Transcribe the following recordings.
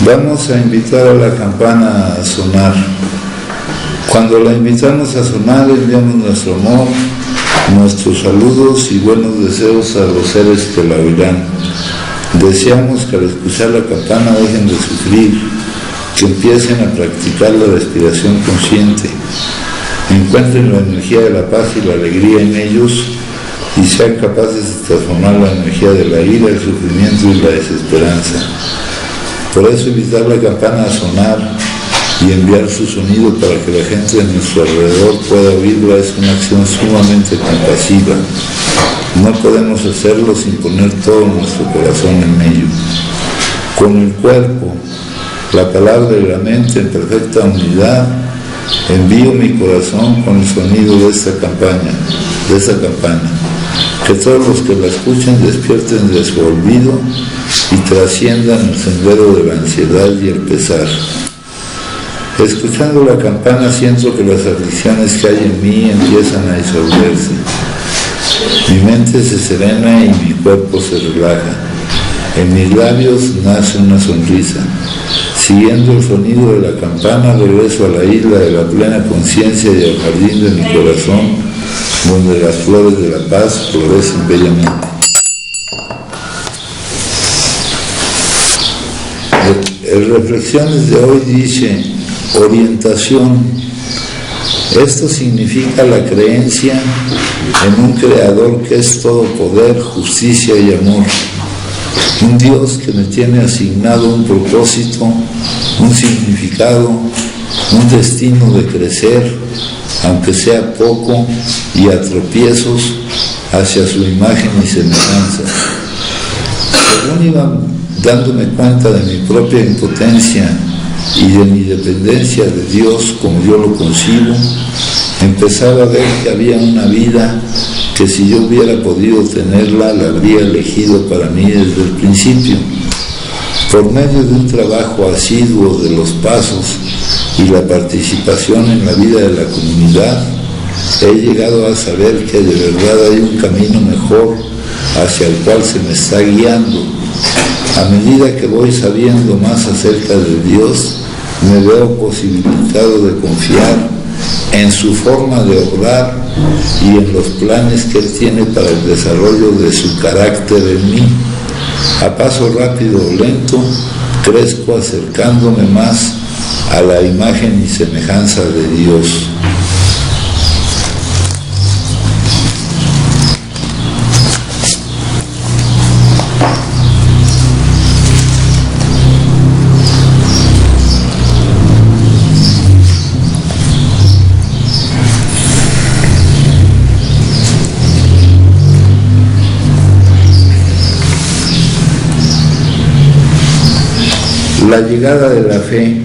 Vamos a invitar a la campana a sonar. Cuando la invitamos a sonar, enviamos nuestro amor, nuestros saludos y buenos deseos a los seres que la oirán. Deseamos que al escuchar la campana dejen de sufrir, que empiecen a practicar la respiración consciente, encuentren la energía de la paz y la alegría en ellos y sean capaces de transformar la energía de la ira, el sufrimiento y la desesperanza. Por eso invitar la campana a sonar y enviar su sonido para que la gente de nuestro alrededor pueda oírla es una acción sumamente compasiva. No podemos hacerlo sin poner todo nuestro corazón en ello. Con el cuerpo, la palabra y la mente en perfecta unidad, envío mi corazón con el sonido de esta campana. Que todos los que la escuchen despierten de su olvido y trasciendan el sendero de la ansiedad y el pesar. Escuchando la campana siento que las aflicciones que hay en mí empiezan a disolverse. Mi mente se serena y mi cuerpo se relaja. En mis labios nace una sonrisa. Siguiendo el sonido de la campana regreso a la isla de la plena conciencia y al jardín de mi corazón, donde las flores de la paz florecen bellamente. El Reflexiones de hoy dice: orientación. Esto significa la creencia en un creador que es todo poder, justicia y amor. Un Dios que me tiene asignado un propósito, un significado, un destino de crecer, aunque sea poco y a tropiezos, hacia su imagen y semejanza. Según iba dándome cuenta de mi propia impotencia y de mi dependencia de Dios como yo lo concibo, empezaba a ver que había una vida que si yo hubiera podido tenerla, la habría elegido para mí desde el principio. Por medio de un trabajo asiduo de los pasos y la participación en la vida de la comunidad, he llegado a saber que de verdad hay un camino mejor hacia el cual se me está guiando. A medida que voy sabiendo más acerca de Dios, me veo posibilitado de confiar en su forma de obrar y en los planes que Él tiene para el desarrollo de su carácter en mí. A paso rápido o lento, crezco acercándome más a la imagen y semejanza de Dios. La llegada de la fe.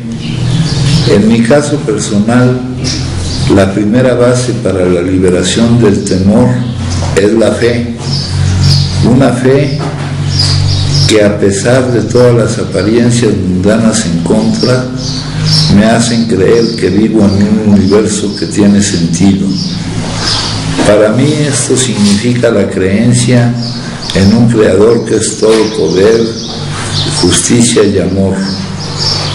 En mi caso personal, la primera base para la liberación del temor es la fe. Una fe que, a pesar de todas las apariencias mundanas en contra, me hacen creer que vivo en un universo que tiene sentido. Para mí esto significa la creencia en un creador que es todo poder, justicia y amor.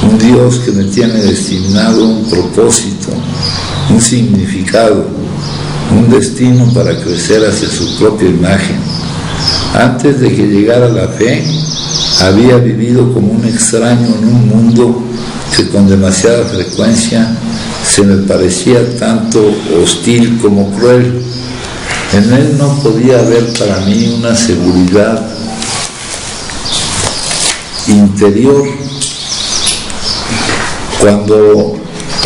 Un Dios que me tiene destinado un propósito, un significado, un destino para crecer hacia su propia imagen. Antes de que llegara la fe, había vivido como un extraño en un mundo que con demasiada frecuencia se me parecía tanto hostil como cruel. En él no podía haber para mí una seguridad interior. Cuando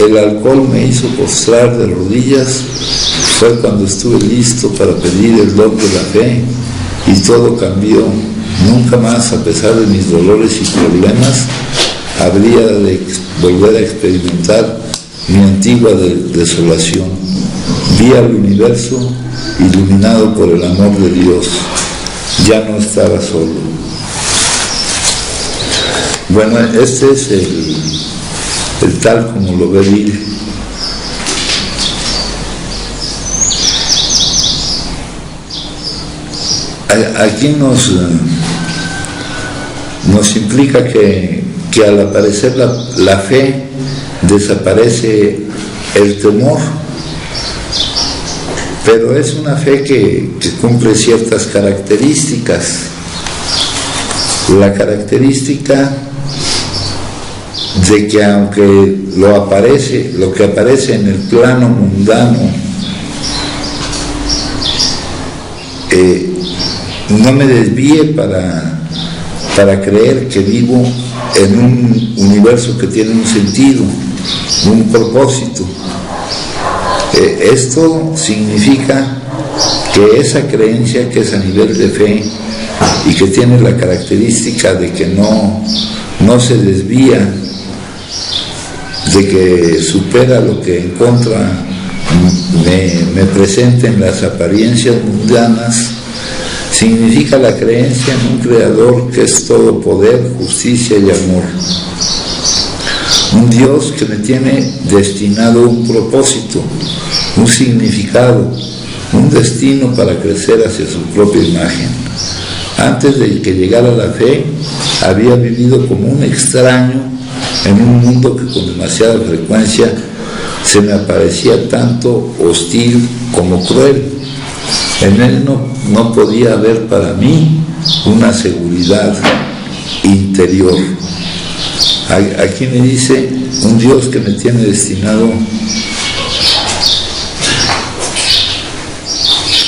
el alcohol me hizo postrar de rodillas, fue cuando estuve listo para pedir el don de la fe y todo cambió. Nunca más, a pesar de mis dolores y problemas, habría de volver a experimentar mi antigua desolación. Vi al universo iluminado por el amor de Dios. Ya no estaba solo. Bueno, este es el tal como lo ve Bill. Aquí nos implica que que al aparecer la fe desaparece el temor, pero es una fe que cumple ciertas características. La característica de que aunque lo que aparece en el plano mundano no me desvíe para creer que vivo en un universo que tiene un sentido, un propósito. Esto significa que esa creencia que es a nivel de fe y que tiene la característica de que no se desvía, de que supera lo que en contra me presenten las apariencias mundanas, significa la creencia en un creador que es todo poder, justicia y amor. Un Dios que me tiene destinado un propósito, un significado, un destino para crecer hacia su propia imagen. Antes de que llegara la fe, había vivido como un extraño en un mundo que con demasiada frecuencia se me aparecía tanto hostil como cruel. En él no podía haber para mí una seguridad interior. Aquí me dice un Dios que me tiene destinado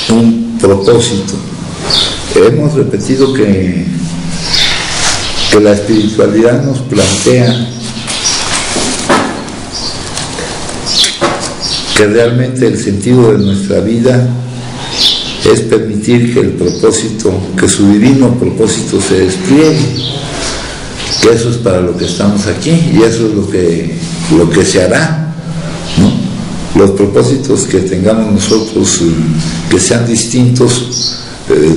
un propósito. Hemos repetido que la espiritualidad nos plantea que realmente el sentido de nuestra vida es permitir que el propósito, que su divino propósito se despliegue, que eso es para lo que estamos aquí y eso es lo que se hará, ¿no? Los propósitos que tengamos nosotros que sean distintos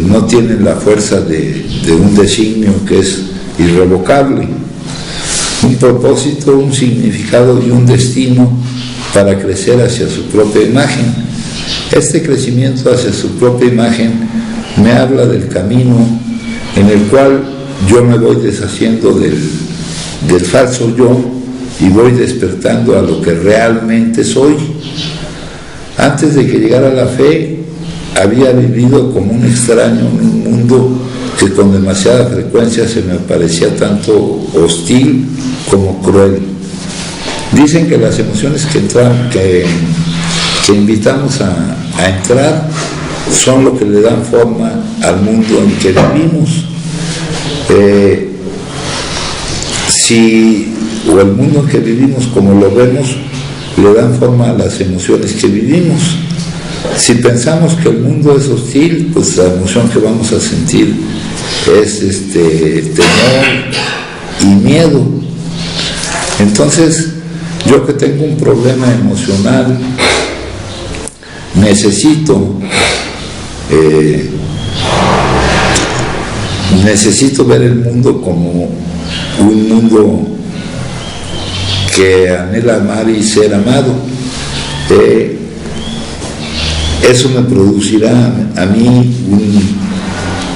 no tienen la fuerza de un designio que es irrevocable. Un propósito, un significado y un destino para crecer hacia su propia imagen. Este crecimiento hacia su propia imagen me habla del camino en el cual yo me voy deshaciendo del falso yo y voy despertando a lo que realmente soy. Antes de que llegara la fe, había vivido como un extraño en un mundo que con demasiada frecuencia se me parecía tanto hostil como cruel. Dicen que las emociones que invitamos a entrar son lo que le dan forma al mundo en que vivimos. O el mundo en que vivimos, como lo vemos, le dan forma a las emociones que vivimos. Si pensamos que el mundo es hostil, pues la emoción que vamos a sentir es temor y miedo. Entonces, yo que tengo un problema emocional, necesito ver el mundo como un mundo que anhela amar y ser amado. Eso me producirá a mí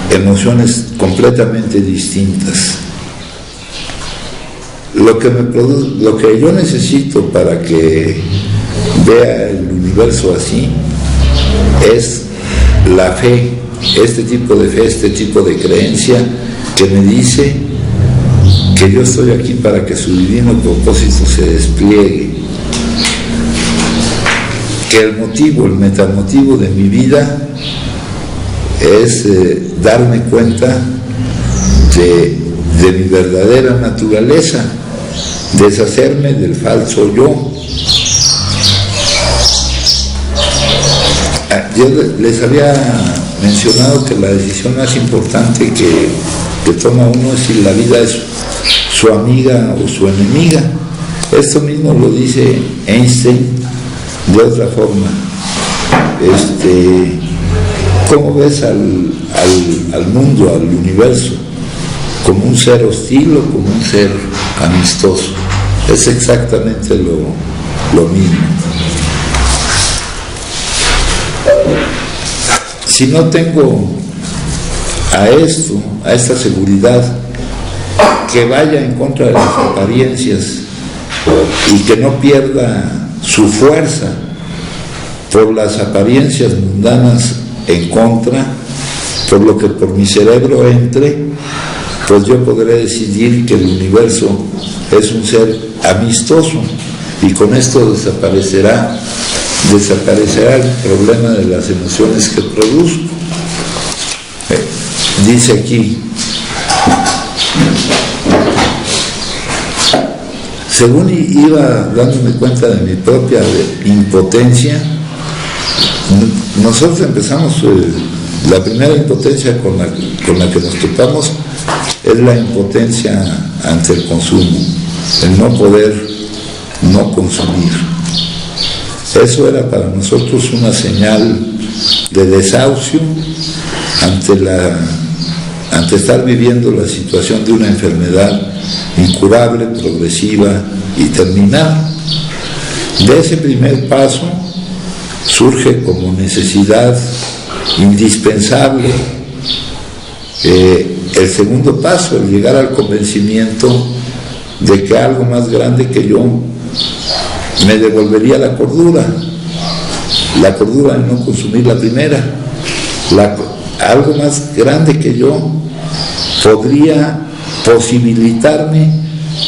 emociones completamente distintas. Lo que yo necesito para que vea el universo así es la fe, este tipo de fe, este tipo de creencia que me dice que yo estoy aquí para que su divino propósito se despliegue, que el metamotivo de mi vida es darme cuenta de mi verdadera naturaleza, deshacerme del falso yo. Yo les había mencionado que la decisión más importante que toma uno es si la vida es su amiga o su enemiga. Esto mismo lo dice Einstein de otra forma. ¿Cómo ves al mundo, al universo? ¿Como un ser hostil o como un ser amistoso? Es exactamente lo mismo. Si no tengo a esta seguridad que vaya en contra de las apariencias y que no pierda su fuerza por las apariencias mundanas en contra, por lo que por mi cerebro entre, pues yo podré decidir que el universo es un ser amistoso y con esto desaparecerá el problema de las emociones que produzco. Dice aquí, según iba dándome cuenta de mi propia impotencia, nosotros empezamos, la primera impotencia con la que nos topamos es la impotencia ante el consumo, el no poder no consumir. Eso era para nosotros una señal de desahucio ante estar viviendo la situación de una enfermedad incurable, progresiva y terminal. De ese primer paso surge como necesidad indispensable el segundo paso, el llegar al convencimiento de que algo más grande que yo me devolvería la cordura en no consumir la primera. Algo más grande que yo podría posibilitarme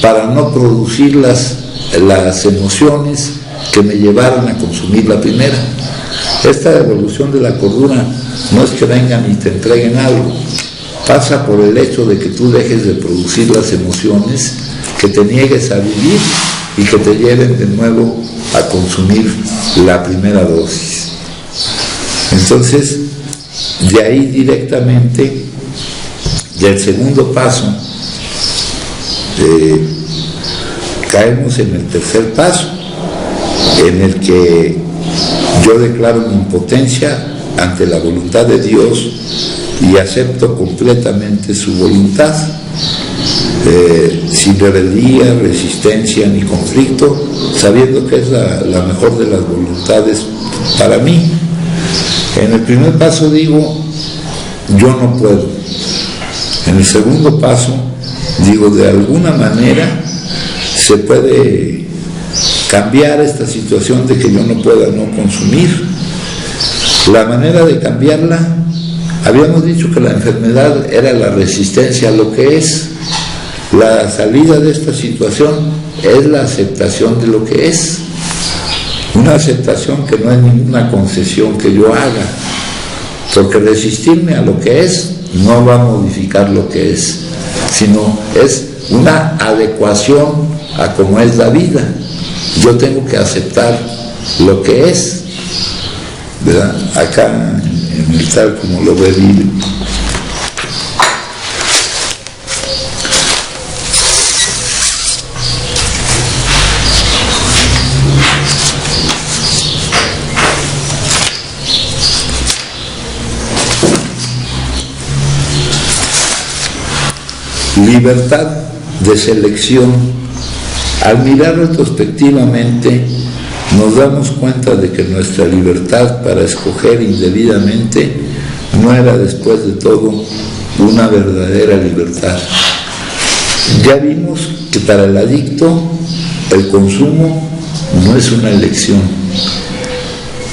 para no producir las emociones que me llevaron a consumir la primera. Esta devolución de la cordura no es que vengan y te entreguen algo, pasa por el hecho de que tú dejes de producir las emociones, que te niegues a vivir y que te lleven de nuevo a consumir la primera dosis. Entonces, de ahí directamente, del segundo paso, caemos en el tercer paso, en el que yo declaro mi impotencia ante la voluntad de Dios y acepto completamente su voluntad, sin rebeldía, resistencia ni conflicto, sabiendo que es la mejor de las voluntades para mí. En el primer paso digo, yo no puedo. En el segundo paso digo, de alguna manera se puede cambiar esta situación de que yo no pueda no consumir. La manera de cambiarla, habíamos dicho que la enfermedad era la resistencia a lo que es. La salida de esta situación es la aceptación de lo que es. Una aceptación que no es ninguna concesión que yo haga, porque resistirme a lo que es no va a modificar lo que es, sino es una adecuación a cómo es la vida. Yo tengo que aceptar lo que es, ¿verdad? Acá en el tal como lo ve Bill. Libertad de selección. Al mirar retrospectivamente, nos damos cuenta de que nuestra libertad para escoger indebidamente no era después de todo una verdadera libertad. Ya vimos que para el adicto el consumo no es una elección.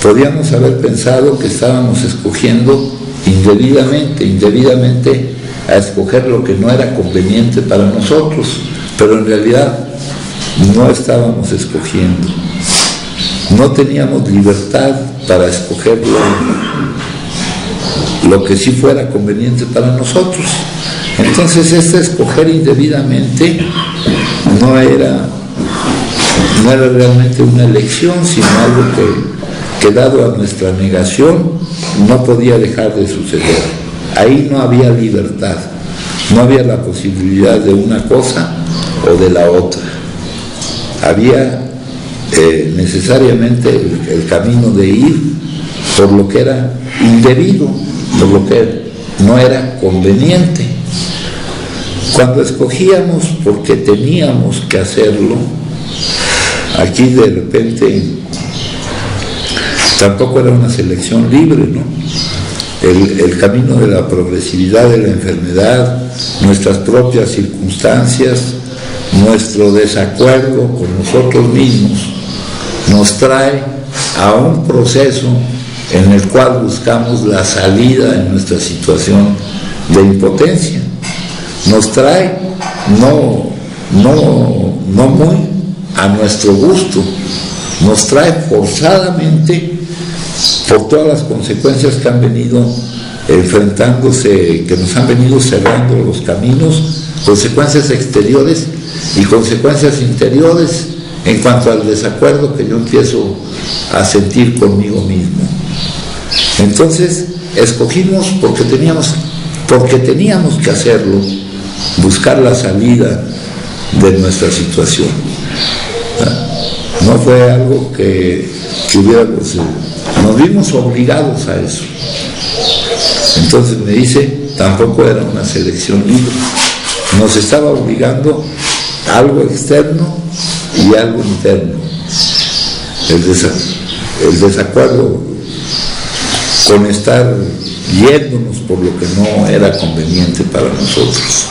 Podíamos haber pensado que estábamos escogiendo indebidamente a escoger lo que no era conveniente para nosotros, pero en realidad no estábamos escogiendo. No teníamos libertad para escoger lo que sí fuera conveniente para nosotros. Entonces, escoger indebidamente no era realmente una elección, sino algo que dado a nuestra negación no podía dejar de suceder. Ahí no había libertad, no había la posibilidad de una cosa o de la otra. Había necesariamente el camino de ir por lo que era indebido, por lo que no era conveniente. Cuando escogíamos porque teníamos que hacerlo, aquí de repente tampoco era una selección libre, ¿no? el camino de la progresividad de la enfermedad, nuestras propias circunstancias, nuestro desacuerdo con nosotros mismos, nos trae a un proceso en el cual buscamos la salida en nuestra situación de impotencia. Nos trae no muy a nuestro gusto, nos trae forzadamente por todas las consecuencias que han venido enfrentándose, que nos han venido cerrando los caminos, consecuencias exteriores y consecuencias interiores en cuanto al desacuerdo que yo empiezo a sentir conmigo mismo. Entonces escogimos porque teníamos que hacerlo, buscar la salida de nuestra situación. No fue algo que hubiéramos, nos vimos obligados a eso. Entonces me dice, tampoco era una selección libre, nos estaba obligando algo externo y algo interno. El desacuerdo con estar yéndonos por lo que no era conveniente para nosotros.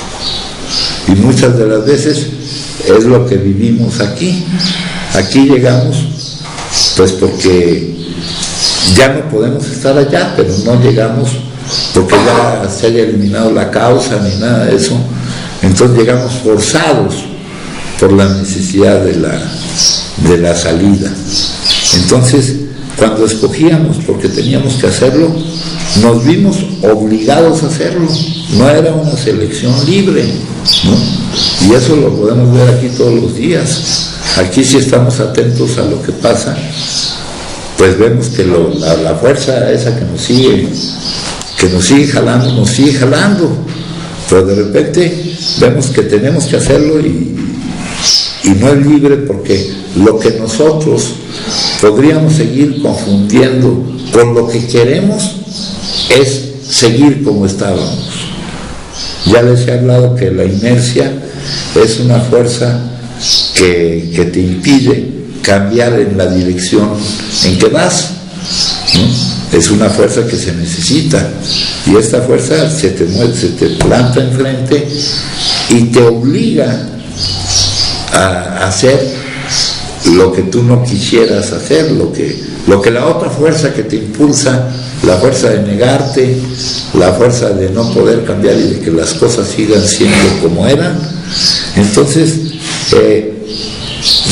Y muchas de las veces es lo que vivimos aquí. Aquí llegamos pues porque ya no podemos estar allá, pero no llegamos porque ya se haya eliminado la causa ni nada de eso. Entonces llegamos forzados por la necesidad de la salida. Entonces, cuando escogíamos porque teníamos que hacerlo, nos vimos obligados a hacerlo, no era una selección libre, ¿no? Y eso lo podemos ver aquí todos los días. Aquí, si estamos atentos a lo que pasa, pues vemos que la fuerza esa que nos sigue jalando, pero de repente vemos que tenemos que hacerlo y no es libre, porque lo que nosotros podríamos seguir confundiendo con lo que queremos es seguir como estábamos. Ya les he hablado que la inercia es una fuerza que te impide cambiar en la dirección en que vas, ¿no? Es una fuerza que se necesita, y esta fuerza se te planta enfrente y te obliga a hacer lo que tú no quisieras hacer, lo que la otra fuerza que te impulsa, la fuerza de negarte, la fuerza de no poder cambiar y de que las cosas sigan siendo como eran. Entonces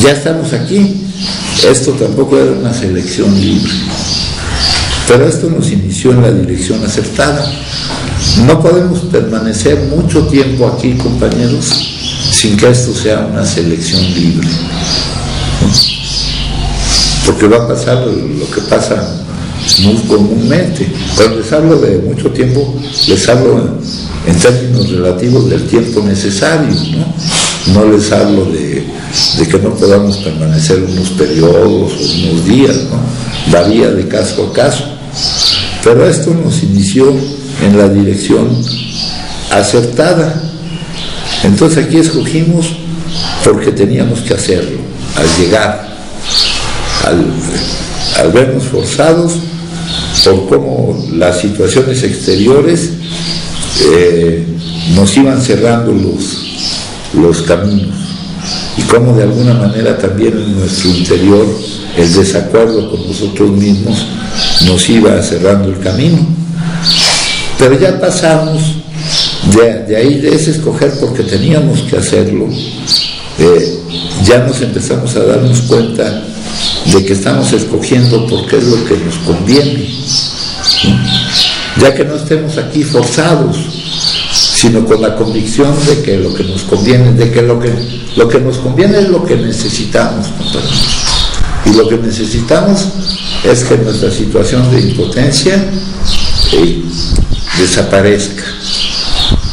ya estamos aquí. Esto tampoco era una selección libre, pero esto nos inició en la dirección acertada. No podemos permanecer mucho tiempo aquí, compañeros, sin que esto sea una selección libre, porque va a pasar lo que pasa muy comúnmente. Cuando les hablo de mucho tiempo, les hablo en términos relativos del tiempo necesario, no les hablo de que no podamos permanecer unos periodos o unos días, ¿no? Varía de caso a caso, pero esto nos inició en la dirección acertada. Entonces aquí escogimos porque teníamos que hacerlo. Al llegar, al vernos forzados por cómo las situaciones exteriores nos iban cerrando los caminos, y cómo de alguna manera también en nuestro interior el desacuerdo con nosotros mismos nos iba cerrando el camino. Pero ya pasamos de ahí, de ese escoger porque teníamos que hacerlo, ya nos empezamos a darnos cuenta de que estamos escogiendo porque es lo que nos conviene, ya que no estemos aquí forzados, sino con la convicción de que lo que nos conviene, de que lo que nos conviene es lo que necesitamos, compañeros. Y lo que necesitamos es que nuestra situación de impotencia desaparezca.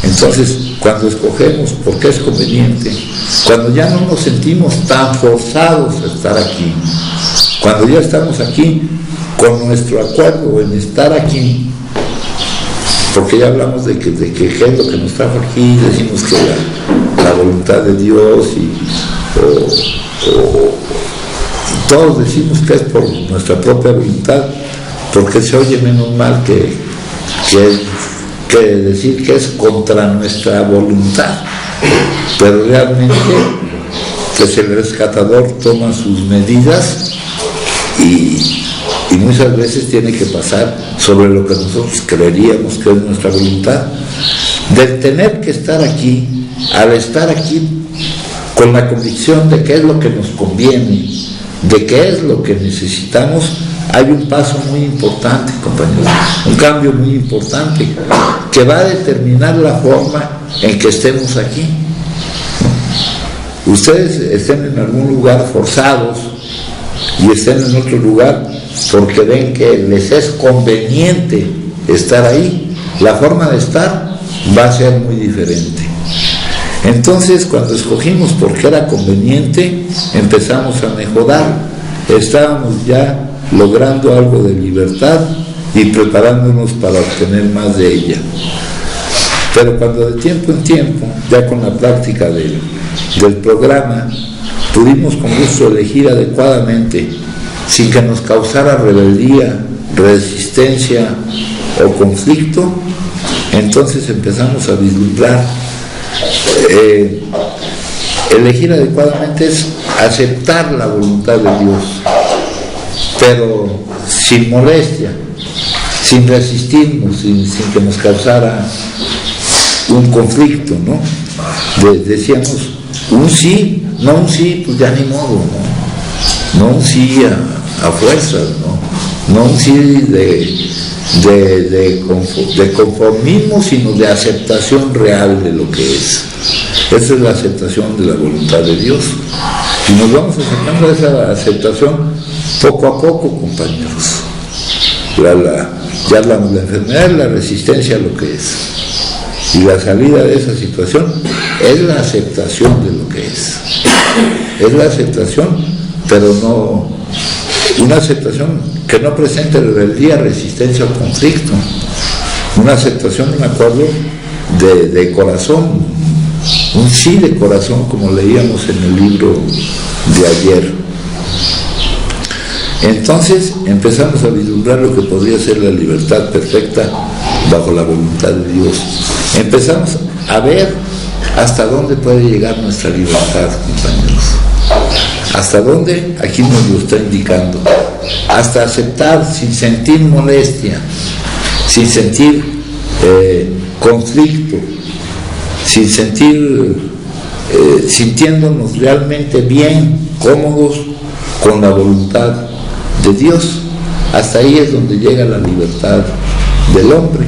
Entonces, cuando escogemos porque es conveniente, cuando ya no nos sentimos tan forzados a estar aquí, cuando ya estamos aquí con nuestro acuerdo en estar aquí, porque ya hablamos de que es lo que nos trajo aquí, decimos que la voluntad de Dios y todos decimos que es por nuestra propia voluntad, porque se oye menos mal que que decir que es contra nuestra voluntad, pero realmente pues el rescatador toma sus medidas y muchas veces tiene que pasar sobre lo que nosotros creeríamos que es nuestra voluntad. Del tener que estar aquí, al estar aquí con la convicción de qué es lo que nos conviene, de qué es lo que necesitamos, hay un paso muy importante, compañeros, un cambio muy importante que va a determinar la forma en que estemos aquí. Ustedes estén en algún lugar forzados y estén en otro lugar porque ven que les es conveniente estar ahí, la forma de estar va a ser muy diferente. Entonces, cuando escogimos porque era conveniente, empezamos a mejorar, estábamos ya logrando algo de libertad y preparándonos para obtener más de ella. Pero cuando de tiempo en tiempo, ya con la práctica del programa, pudimos con gusto elegir adecuadamente, sin que nos causara rebeldía, resistencia o conflicto, entonces empezamos a vislumbrar. Elegir adecuadamente es aceptar la voluntad de Dios, pero sin molestia, sin resistirnos, sin que nos causara un conflicto, ¿no? Decíamos, un sí, no un sí, pues ya ni modo, no un sí a fuerzas, no un sí de conformismo, sino de aceptación real de lo que es. Esa es la aceptación de la voluntad de Dios. Y nos vamos acercando a esa aceptación poco a poco, compañeros. Ya hablamos de la enfermedad, la resistencia a lo que es. Y la salida de esa situación es la aceptación de lo que es. Es la aceptación, pero no una aceptación que no presente rebeldía, resistencia o conflicto. Una aceptación, un acuerdo de corazón, un sí de corazón, como leíamos en el libro de ayer. Entonces empezamos a vislumbrar lo que podría ser la libertad perfecta bajo la voluntad de Dios. Empezamos a ver hasta dónde puede llegar nuestra libertad, compañeros. ¿Hasta dónde? Aquí nos lo está indicando. Hasta aceptar sin sentir molestia, sin sentir conflicto, sin sintiéndonos realmente bien, cómodos con la voluntad de Dios. Hasta ahí es donde llega la libertad del hombre.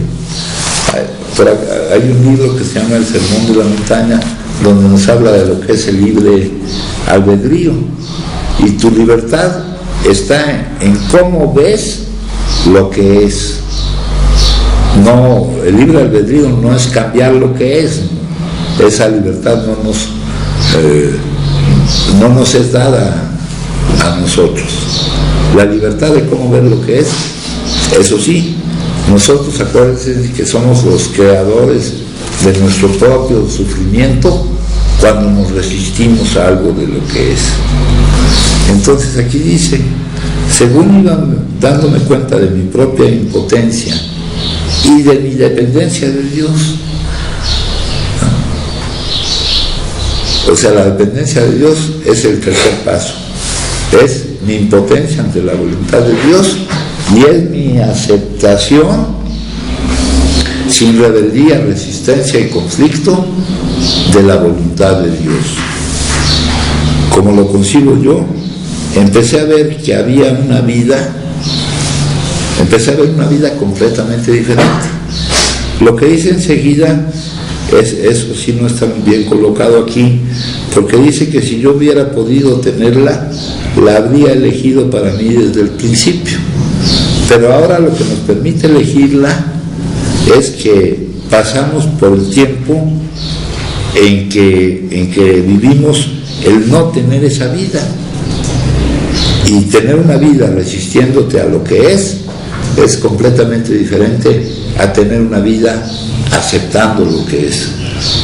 Hay un libro que se llama El Sermón de la Montaña, donde nos habla de lo que es el libre albedrío, y tu libertad está en cómo ves lo que es. No, el libre albedrío no es cambiar lo que es. Esa libertad no nos es dada a nosotros. La libertad de cómo ver lo que es, eso sí, nosotros, acuérdense que somos los creadores de nuestro propio sufrimiento cuando nos resistimos a algo de lo que es. Entonces aquí dice, según iba dándome cuenta de mi propia impotencia y de mi dependencia de Dios, o sea, la dependencia de Dios es el tercer paso, es mi impotencia ante la voluntad de Dios y es mi aceptación sin rebeldía, resistencia y conflicto de la voluntad de Dios. Como lo concibo yo, empecé a ver que había una vida completamente diferente. Lo que dice enseguida, eso sí no está muy bien colocado aquí, porque dice que si yo hubiera podido tenerla, la habría elegido para mí desde el principio. Pero ahora lo que nos permite elegirla es que pasamos por el tiempo en que vivimos el no tener esa vida, y tener una vida resistiéndote a lo que es completamente diferente a tener una vida aceptando lo que es.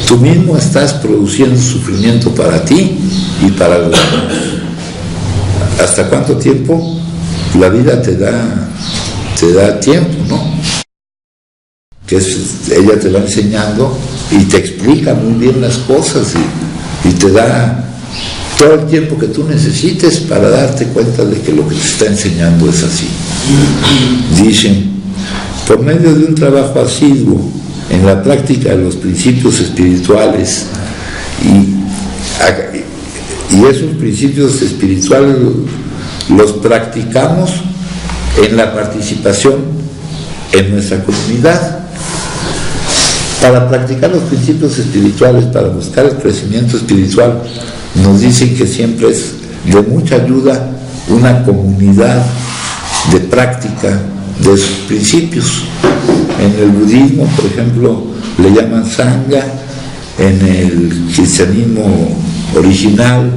Tú mismo estás produciendo sufrimiento para ti y para los demás. ¿Hasta cuánto tiempo? La vida te da tiempo, ¿no? que ella te va enseñando y te explica muy bien las cosas y te da todo el tiempo que tú necesites para darte cuenta de que lo que te está enseñando es así. Dicen, por medio de un trabajo asiduo en la práctica de los principios espirituales y esos principios espirituales los practicamos en la participación en nuestra comunidad. Para practicar los principios espirituales, para buscar el crecimiento espiritual, nos dicen que siempre es de mucha ayuda una comunidad de práctica de sus principios. En el budismo, por ejemplo, le llaman sangha, en el cristianismo original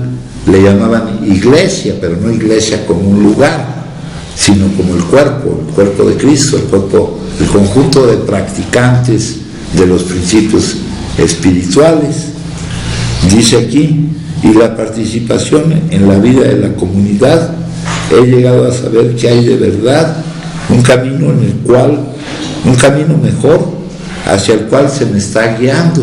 le llamaban iglesia, pero no iglesia como un lugar, sino como el cuerpo de Cristo, el conjunto de practicantes de los principios espirituales. Dice aquí, y la participación en la vida de la comunidad, he llegado a saber que hay de verdad un camino mejor hacia el cual se me está guiando.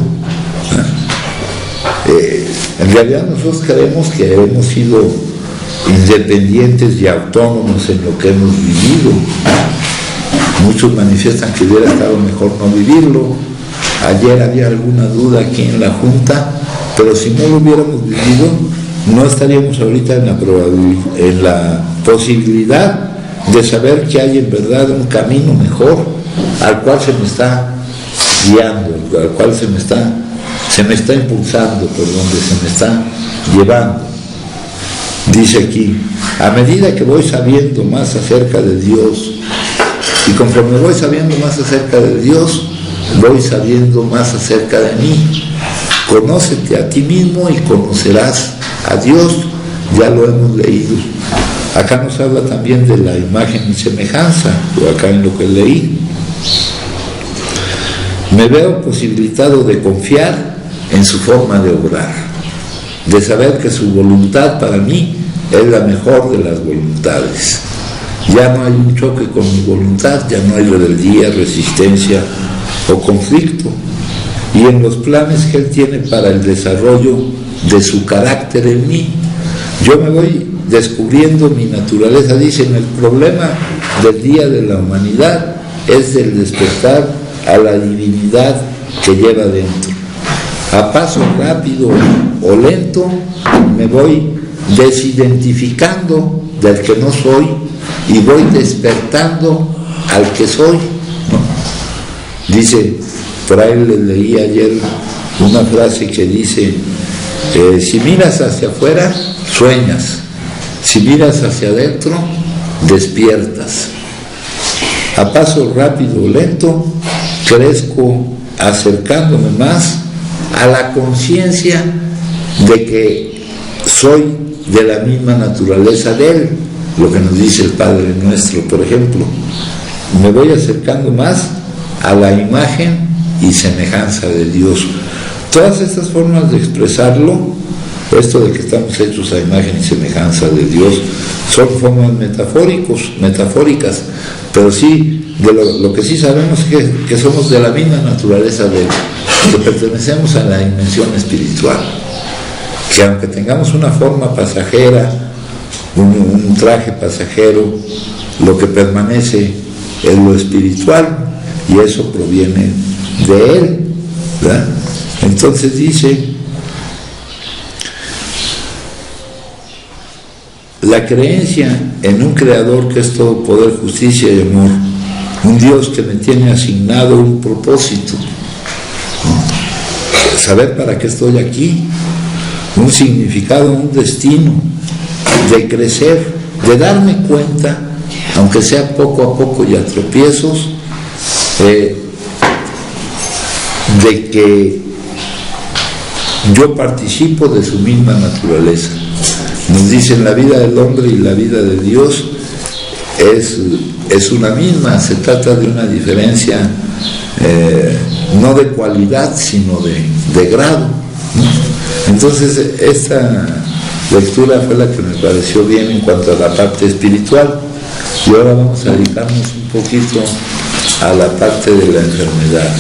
En realidad nosotros creemos que hemos sido independientes y autónomos en lo que hemos vivido. Muchos manifiestan que hubiera estado mejor no vivirlo. Ayer había alguna duda aquí en la Junta, pero si no lo hubiéramos vivido, no estaríamos ahorita en la posibilidad de saber que hay en verdad un camino mejor al cual se me está guiando, al cual se me está impulsando, por donde se me está llevando. Dice aquí, a medida que voy sabiendo más acerca de Dios, y conforme voy sabiendo más acerca de Dios, voy sabiendo más acerca de mí. Conócete a ti mismo y conocerás a Dios. Ya lo hemos leído. Acá nos habla también de la imagen y semejanza, o acá en lo que leí. Me veo posibilitado de confiar en su forma de obrar, de saber que su voluntad para mí es la mejor de las voluntades. Ya no hay un choque con mi voluntad, ya no hay rebeldía, resistencia o conflicto. Y en los planes que Él tiene para el desarrollo de su carácter en mí, yo me voy descubriendo mi naturaleza. Dicen, el problema del día de la humanidad es el despertar a la divinidad que lleva dentro. A paso rápido o lento me voy desidentificando del que no soy y voy despertando al que soy, ¿no? Dice, por ahí le leí ayer una frase que dice, si miras hacia afuera, sueñas; si miras hacia adentro, despiertas. A paso rápido o lento, crezco acercándome más a la conciencia de que soy de la misma naturaleza de Él, lo que nos dice el Padre Nuestro, por ejemplo. Me voy acercando más a la imagen y semejanza de Dios. Todas estas formas de expresarlo, esto de que estamos hechos a imagen y semejanza de Dios, son formas metafóricas, pero sí, lo que sí sabemos es que somos de la misma naturaleza de Él, que pertenecemos a la dimensión espiritual, que aunque tengamos una forma pasajera, un traje pasajero, lo que permanece es lo espiritual, y eso proviene de Él, ¿verdad? Entonces dice, la creencia en un Creador que es todo poder, justicia y amor, un Dios que me tiene asignado un propósito, ¿no? Saber para qué estoy aquí, un significado, un destino, de crecer, de darme cuenta, aunque sea poco a poco y a tropiezos, de que yo participo de su misma naturaleza. Nos dicen, la vida del hombre y la vida de Dios es una misma, se trata de una diferencia no de cualidad, sino de grado, ¿no? Entonces esta lectura fue la que me pareció bien en cuanto a la parte espiritual, y ahora vamos a dedicarnos un poquito a la parte de la enfermedad.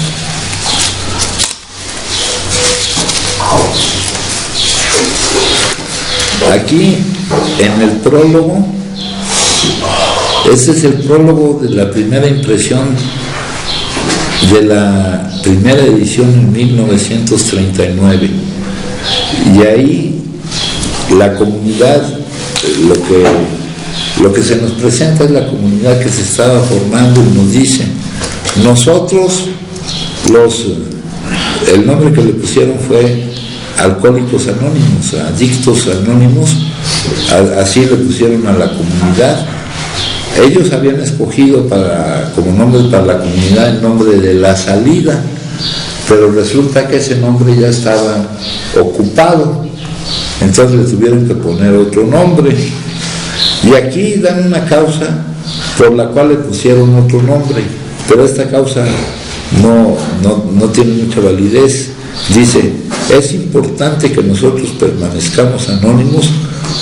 Aquí, en el prólogo, este es el prólogo de la primera impresión de la primera edición en 1939. Y ahí la comunidad, lo que se nos presenta es la comunidad que se estaba formando y nos dice, nosotros, el nombre que le pusieron fue Alcohólicos Anónimos, Adictos Anónimos, así le pusieron a la comunidad. Ellos habían escogido como nombre para la comunidad el nombre de La Salida, pero resulta que ese nombre ya estaba ocupado, entonces le tuvieron que poner otro nombre. Y aquí dan una causa por la cual le pusieron otro nombre, pero esta causa no tiene mucha validez. Dice, es importante que nosotros permanezcamos anónimos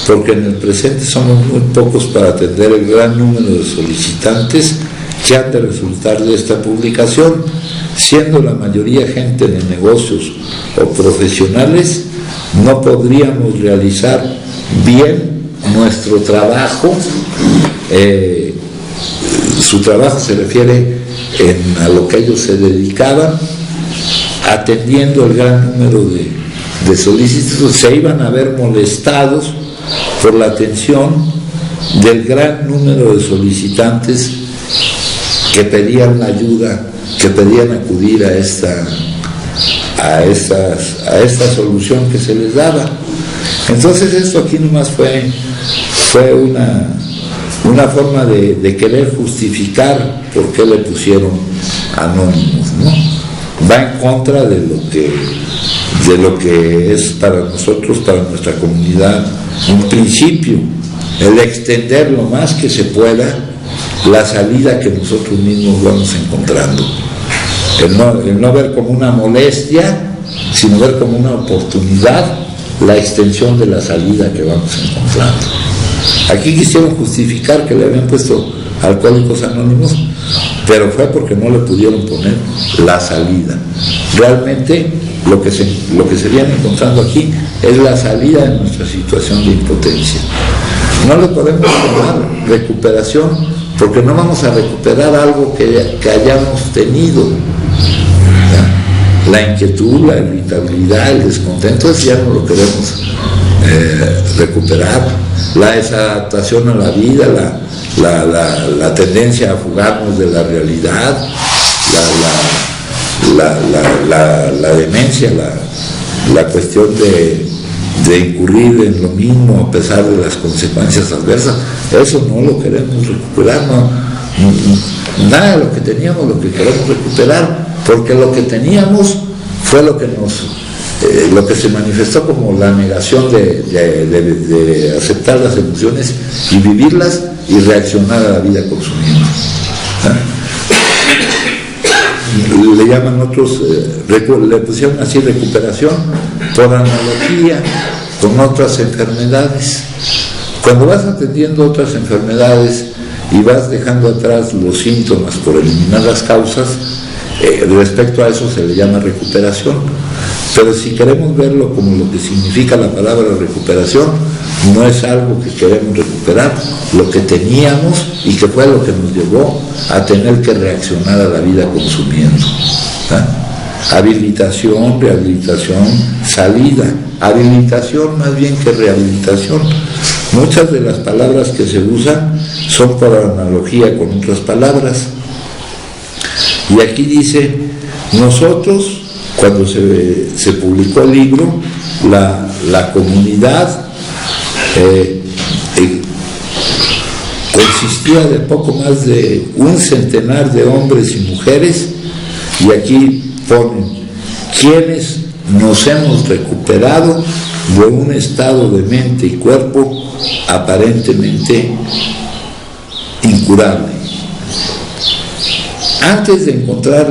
porque en el presente somos muy pocos para atender el gran número de solicitantes que han de resultar de esta publicación, siendo la mayoría gente de negocios o profesionales, no podríamos realizar bien nuestro trabajo. Su trabajo se refiere a lo que ellos se dedicaban, atendiendo el gran número de solicitantes. Se iban a ver molestados por la atención del gran número de solicitantes que pedían ayuda, que pedían acudir a esta solución que se les daba. Entonces esto aquí nomás fue una forma de querer justificar por qué le pusieron anónimos, ¿no? Va en contra de lo que es para nosotros, para nuestra comunidad, un principio, el extender lo más que se pueda la salida que nosotros mismos vamos encontrando, el no ver como una molestia, sino ver como una oportunidad la extensión de la salida que vamos encontrando. Aquí quisieron justificar que le habían puesto Alcohólicos Anónimos, pero fue porque no le pudieron poner La Salida. Realmente lo que se viene encontrando aquí es la salida de nuestra situación de impotencia. No le podemos llamar recuperación porque no vamos a recuperar algo que hayamos tenido. ¿Ya? La inquietud, la irritabilidad, el descontento, eso ya no lo queremos recuperar. La desadaptación a la vida, la tendencia a fugarnos de la realidad, la demencia, la cuestión de incurrir en lo mismo a pesar de las consecuencias adversas, eso no lo queremos recuperar, nada de lo que teníamos lo que queremos recuperar, porque lo que teníamos fue lo que se manifestó como la negación de aceptar las emociones y vivirlas y reaccionar a la vida consumiendo. Le llaman otros, le pusieron así recuperación por analogía con otras enfermedades. Cuando vas atendiendo otras enfermedades y vas dejando atrás los síntomas por eliminar las causas, respecto a eso se le llama recuperación. Pero si queremos verlo como lo que significa la palabra recuperación, no es algo que queremos recuperar, lo que teníamos y que fue lo que nos llevó a tener que reaccionar a la vida consumiendo. Habilitación, rehabilitación, salida. Habilitación más bien que rehabilitación. Muchas de las palabras que se usan son por analogía con otras palabras. Y aquí dice, nosotros, cuando se publicó el libro, la comunidad consistía de poco más de 100 de hombres y mujeres, y aquí ponen, quienes nos hemos recuperado de un estado de mente y cuerpo aparentemente incurable. Antes de encontrar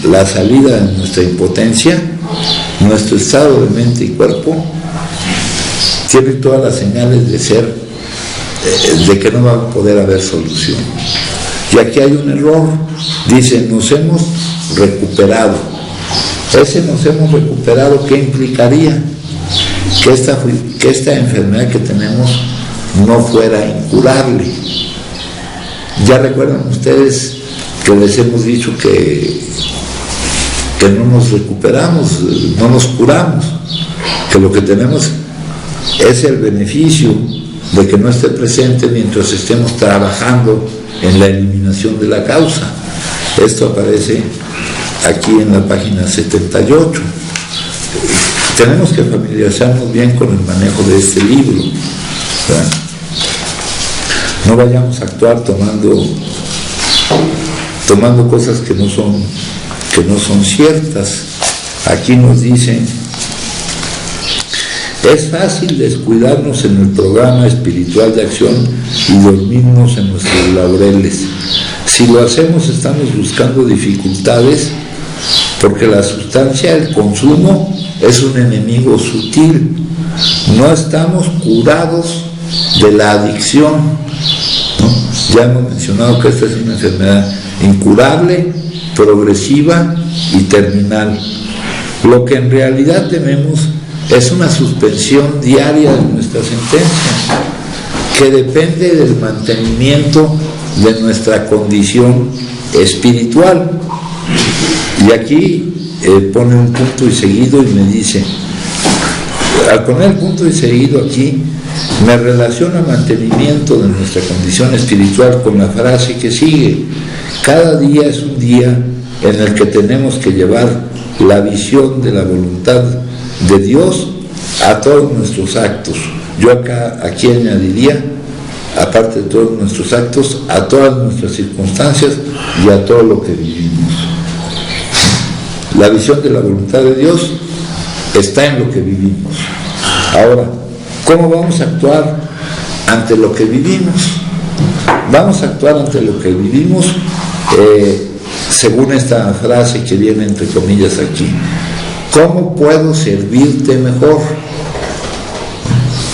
la salida de nuestra impotencia, nuestro estado de mente y cuerpo tiene todas las señales de que no va a poder haber solución. Y aquí hay un error, dice, nos hemos recuperado. Ese nos hemos recuperado, ¿qué implicaría? Que esta enfermedad que tenemos no fuera incurable. Ya recuerdan ustedes que les hemos dicho que no nos recuperamos, no nos curamos, que lo que tenemos es el beneficio de que no esté presente mientras estemos trabajando en la eliminación de la causa. Esto aparece aquí en la página 78. Tenemos que familiarizarnos bien con el manejo de este libro, ¿verdad? No vayamos a actuar tomando cosas que no son ciertas. Aquí nos dicen: es fácil descuidarnos en el programa espiritual de acción y dormirnos en nuestros laureles. Si lo hacemos, estamos buscando dificultades, porque la sustancia del consumo es un enemigo sutil. No estamos curados de la adicción, ¿no? Ya hemos mencionado que esta es una enfermedad incurable, progresiva y terminal. Lo que en realidad tememos es una suspensión diaria de nuestra sentencia, que depende del mantenimiento de nuestra condición espiritual. Y aquí pone un punto y seguido y me dice, al poner el punto y seguido aquí, me relaciona mantenimiento de nuestra condición espiritual con la frase que sigue: cada día es un día en el que tenemos que llevar la visión de la voluntad de Dios a todos nuestros actos. Yo aquí añadiría, aparte de todos nuestros actos, a todas nuestras circunstancias y a todo lo que vivimos. La visión de la voluntad de Dios está en lo que vivimos. Ahora, ¿cómo vamos a actuar ante lo que vivimos? Vamos a actuar ante lo que vivimos según esta frase que viene entre comillas aquí. ¿Cómo puedo servirte mejor?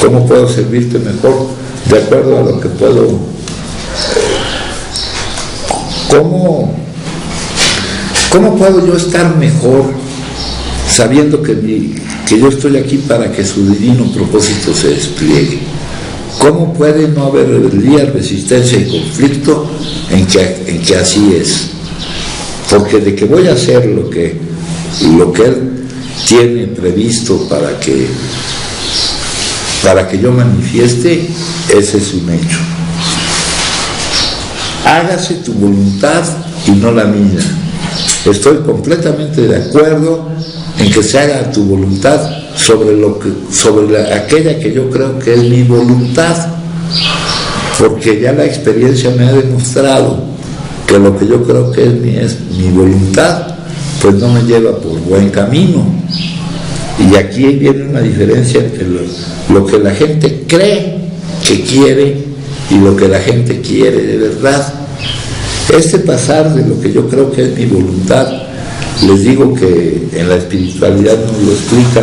¿Cómo puedo servirte mejor? De acuerdo a lo que puedo. ¿Cómo puedo yo estar mejor sabiendo que yo estoy aquí para que su divino propósito se despliegue? ¿Cómo puede no haber rebeldía, resistencia y conflicto en que así es? Porque de que voy a hacer lo que Él tiene previsto para que yo manifieste, ese es un hecho. Hágase tu voluntad y no la mía. Estoy completamente de acuerdo en que se haga tu voluntad sobre aquella que yo creo que es mi voluntad, porque ya la experiencia me ha demostrado que lo que yo creo que es mi voluntad, pues no me lleva por buen camino. Y aquí viene una diferencia entre lo que la gente cree que quiere y lo que la gente quiere de verdad. Este pasar de lo que yo creo que es mi voluntad, les digo que en la espiritualidad nos lo explica,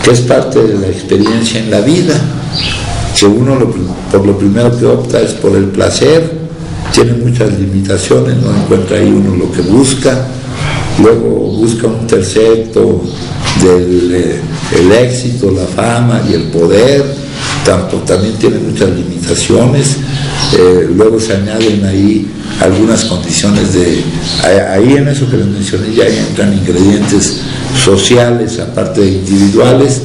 que es parte de la experiencia en la vida, que uno por lo primero que opta es por el placer, tiene muchas limitaciones, no encuentra ahí uno lo que busca, luego busca un tercero del éxito, la fama y el poder, también tiene muchas limitaciones, luego se añaden ahí algunas condiciones ahí en eso que les mencioné ya entran ingredientes sociales aparte de individuales,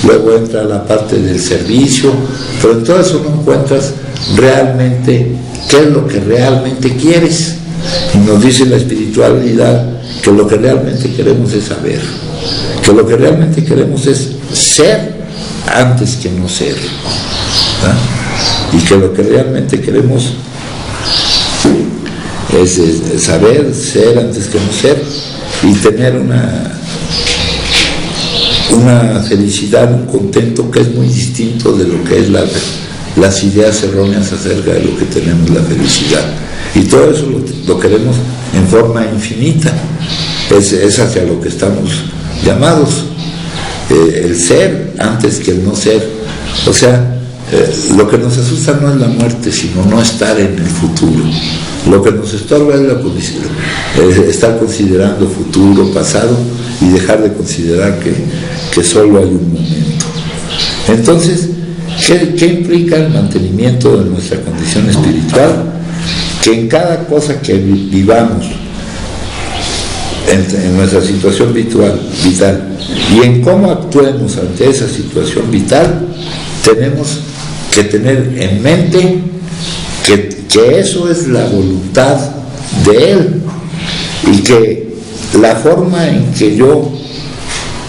luego entra la parte del servicio, pero en todo eso no encuentras realmente qué es lo que realmente quieres. Y nos dice la espiritualidad que lo que realmente queremos es saber, que lo que realmente queremos es ser antes que no ser, ¿verdad? Y que lo que realmente queremos es saber, ser antes que no ser, y tener una felicidad, un contento que es muy distinto de lo que es las ideas erróneas acerca de lo que tenemos la felicidad. Y todo eso lo queremos en forma infinita, es hacia lo que estamos llamados, el ser antes que el no ser. O sea, lo que nos asusta no es la muerte, sino no estar en el futuro. Lo que nos estorba es estar considerando futuro, pasado, y dejar de considerar que solo hay un momento. Entonces, ¿qué implica el mantenimiento de nuestra condición espiritual? Que en cada cosa que vivamos, en nuestra situación vital, y en cómo actuemos ante esa situación vital, tenemos que tener en mente que eso es la voluntad de Él, y que la forma en que yo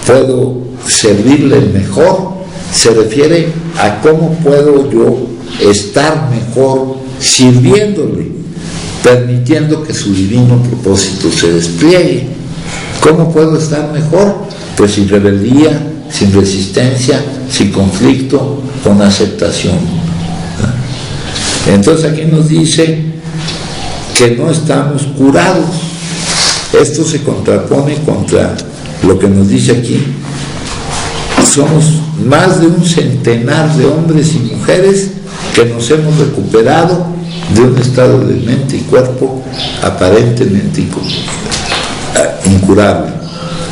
puedo servirle mejor se refiere a cómo puedo yo estar mejor sirviéndole, permitiendo que su divino propósito se despliegue. ¿Cómo puedo estar mejor? Pues sin rebeldía, sin resistencia, sin conflicto, con aceptación. Entonces aquí nos dice que no estamos curados. Esto se contrapone contra lo que nos dice aquí. Somos más de 100 de hombres y mujeres que nos hemos recuperado de un estado de mente y cuerpo aparentemente incurable.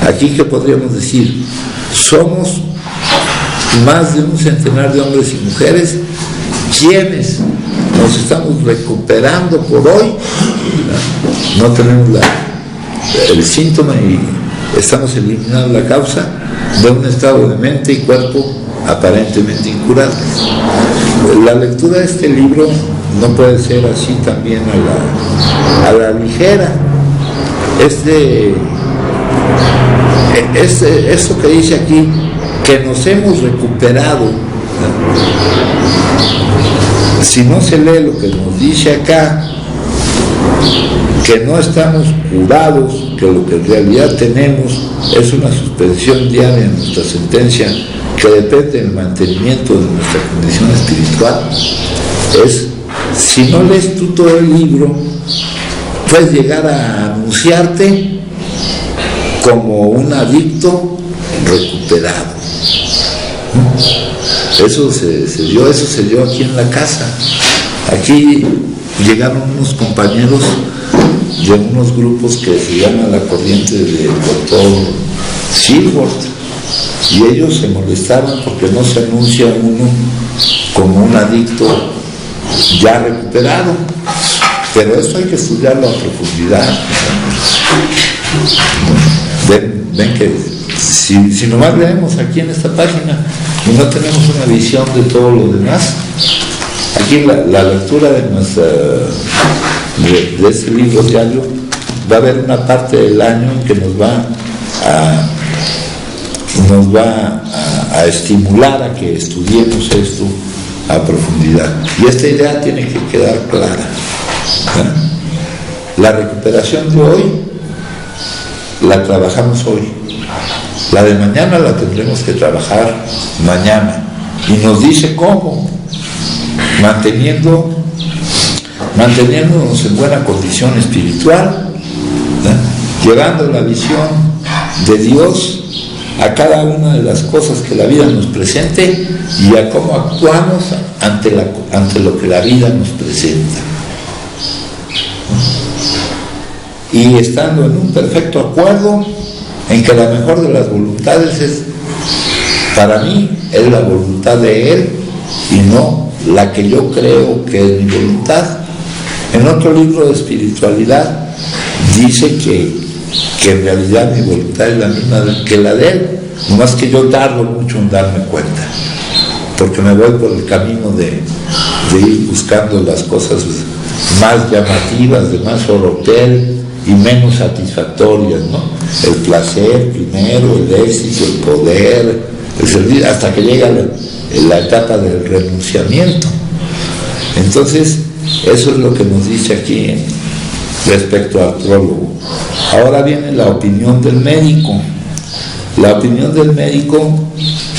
Aquí, ¿qué podríamos decir? Somos más de 100 de hombres y mujeres quienes nos estamos recuperando por hoy. No tenemos el síntoma y estamos eliminando la causa de un estado de mente y cuerpo aparentemente incurables. La lectura de este libro no puede ser así también a la ligera. Esto que dice aquí, que nos hemos recuperado, si no se lee lo que nos dice acá, que no estamos curados, que lo que en realidad tenemos es una suspensión diaria en nuestra sentencia que depende del mantenimiento de nuestra condición espiritual, si no lees tú todo el libro, puedes llegar a anunciarte como un adicto recuperado. Eso se dio aquí en la casa. Aquí llegaron unos compañeros de unos grupos que se llama la corriente del doctor Silworth, y ellos se molestaban porque no se anuncia uno como un adicto ya recuperado. Pero esto hay que estudiarlo a profundidad. Ven que si nomás leemos aquí en esta página y no tenemos una visión de todo lo demás, aquí la lectura de este libro diario, va a haber una parte del año en que nos va a estimular a que estudiemos esto a profundidad. Y esta idea tiene que quedar clara. La recuperación de hoy la trabajamos hoy. La de mañana la tendremos que trabajar mañana. Y nos dice cómo. Manteniéndonos en buena condición espiritual, llevando la visión de Dios a cada una de las cosas que la vida nos presente y a cómo actuamos ante lo que la vida nos presenta. Y estando en un perfecto acuerdo en que la mejor de las voluntades para mí es la voluntad de Él y no la que yo creo que es mi voluntad. En otro libro de espiritualidad dice que en realidad mi voluntad es la misma que la de Él, nomás que yo tardo mucho en darme cuenta, porque me voy por el camino de ir buscando las cosas más llamativas, de más oropel y menos satisfactorias, ¿no? El placer primero, el éxito, el poder, el servicio, hasta que llega la etapa del renunciamiento. Entonces, eso es lo que nos dice aquí respecto al prólogo. Ahora viene la opinión del médico. La opinión del médico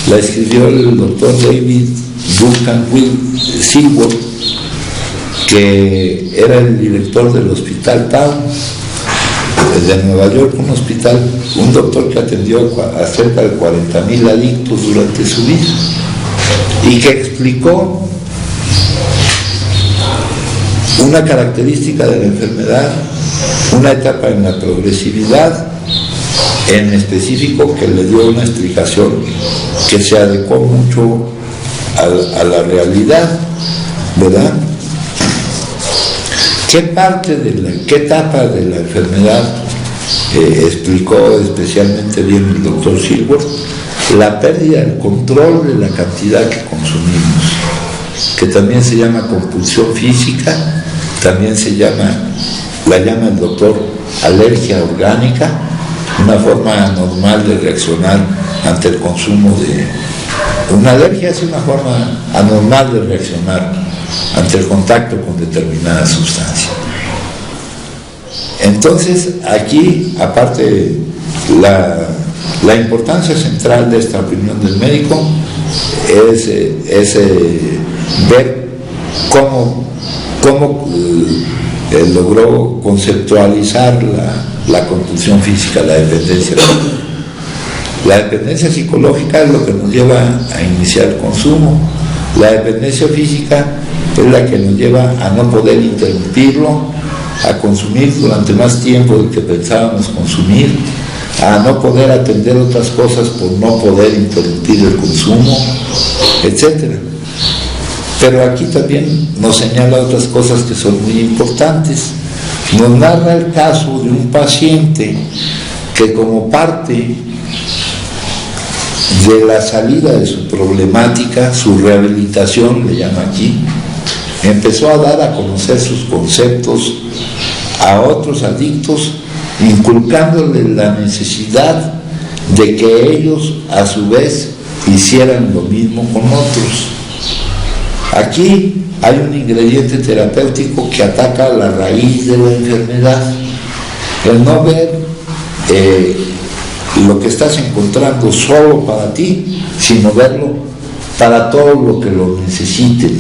la escribió el doctor David Duncan Silworth, que era el director del Hospital Town de Nueva York, un doctor que atendió a cerca de 40,000 adictos durante su vida. y que explicó una característica de la enfermedad, una etapa en la progresividad, en específico que le dio una explicación que se adecuó mucho a la realidad, ¿verdad? ¿Qué etapa de la enfermedad explicó especialmente bien el doctor Silkworth? La pérdida del control de la cantidad que consumimos, que también se llama compulsión física, también la llama el doctor alergia orgánica, una forma anormal de reaccionar ante el consumo de... Una alergia es una forma anormal de reaccionar ante el contacto con determinada sustancia. Entonces, aquí, aparte, la importancia central de esta opinión del médico es ver cómo logró conceptualizar la compulsión física, la dependencia. La dependencia psicológica es lo que nos lleva a iniciar el consumo. La dependencia física es la que nos lleva a no poder interrumpirlo, a consumir durante más tiempo del que pensábamos consumir, a no poder atender otras cosas por no poder interrumpir el consumo, etc. Pero aquí también nos señala otras cosas que son muy importantes. Nos narra el caso de un paciente que, como parte de la salida de su problemática, su rehabilitación, le llama aquí, empezó a dar a conocer sus conceptos a otros adictos, inculcándoles la necesidad de que ellos a su vez hicieran lo mismo con otros. Aquí hay un ingrediente terapéutico que ataca la raíz de la enfermedad, el no ver lo que estás encontrando solo para ti, sino verlo para todo lo que lo necesiten.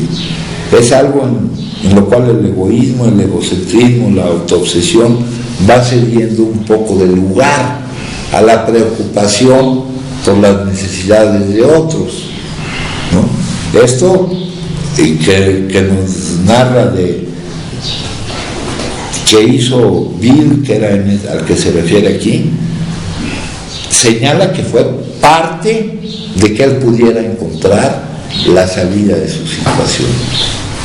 Es algo en lo cual el egoísmo, el egocentrismo, la autoobsesión va cediendo un poco de lugar a la preocupación por las necesidades de otros, ¿no? Esto que nos narra de que hizo Bill, que era al que se refiere aquí, señala que fue parte de que él pudiera encontrar la salida de su situación,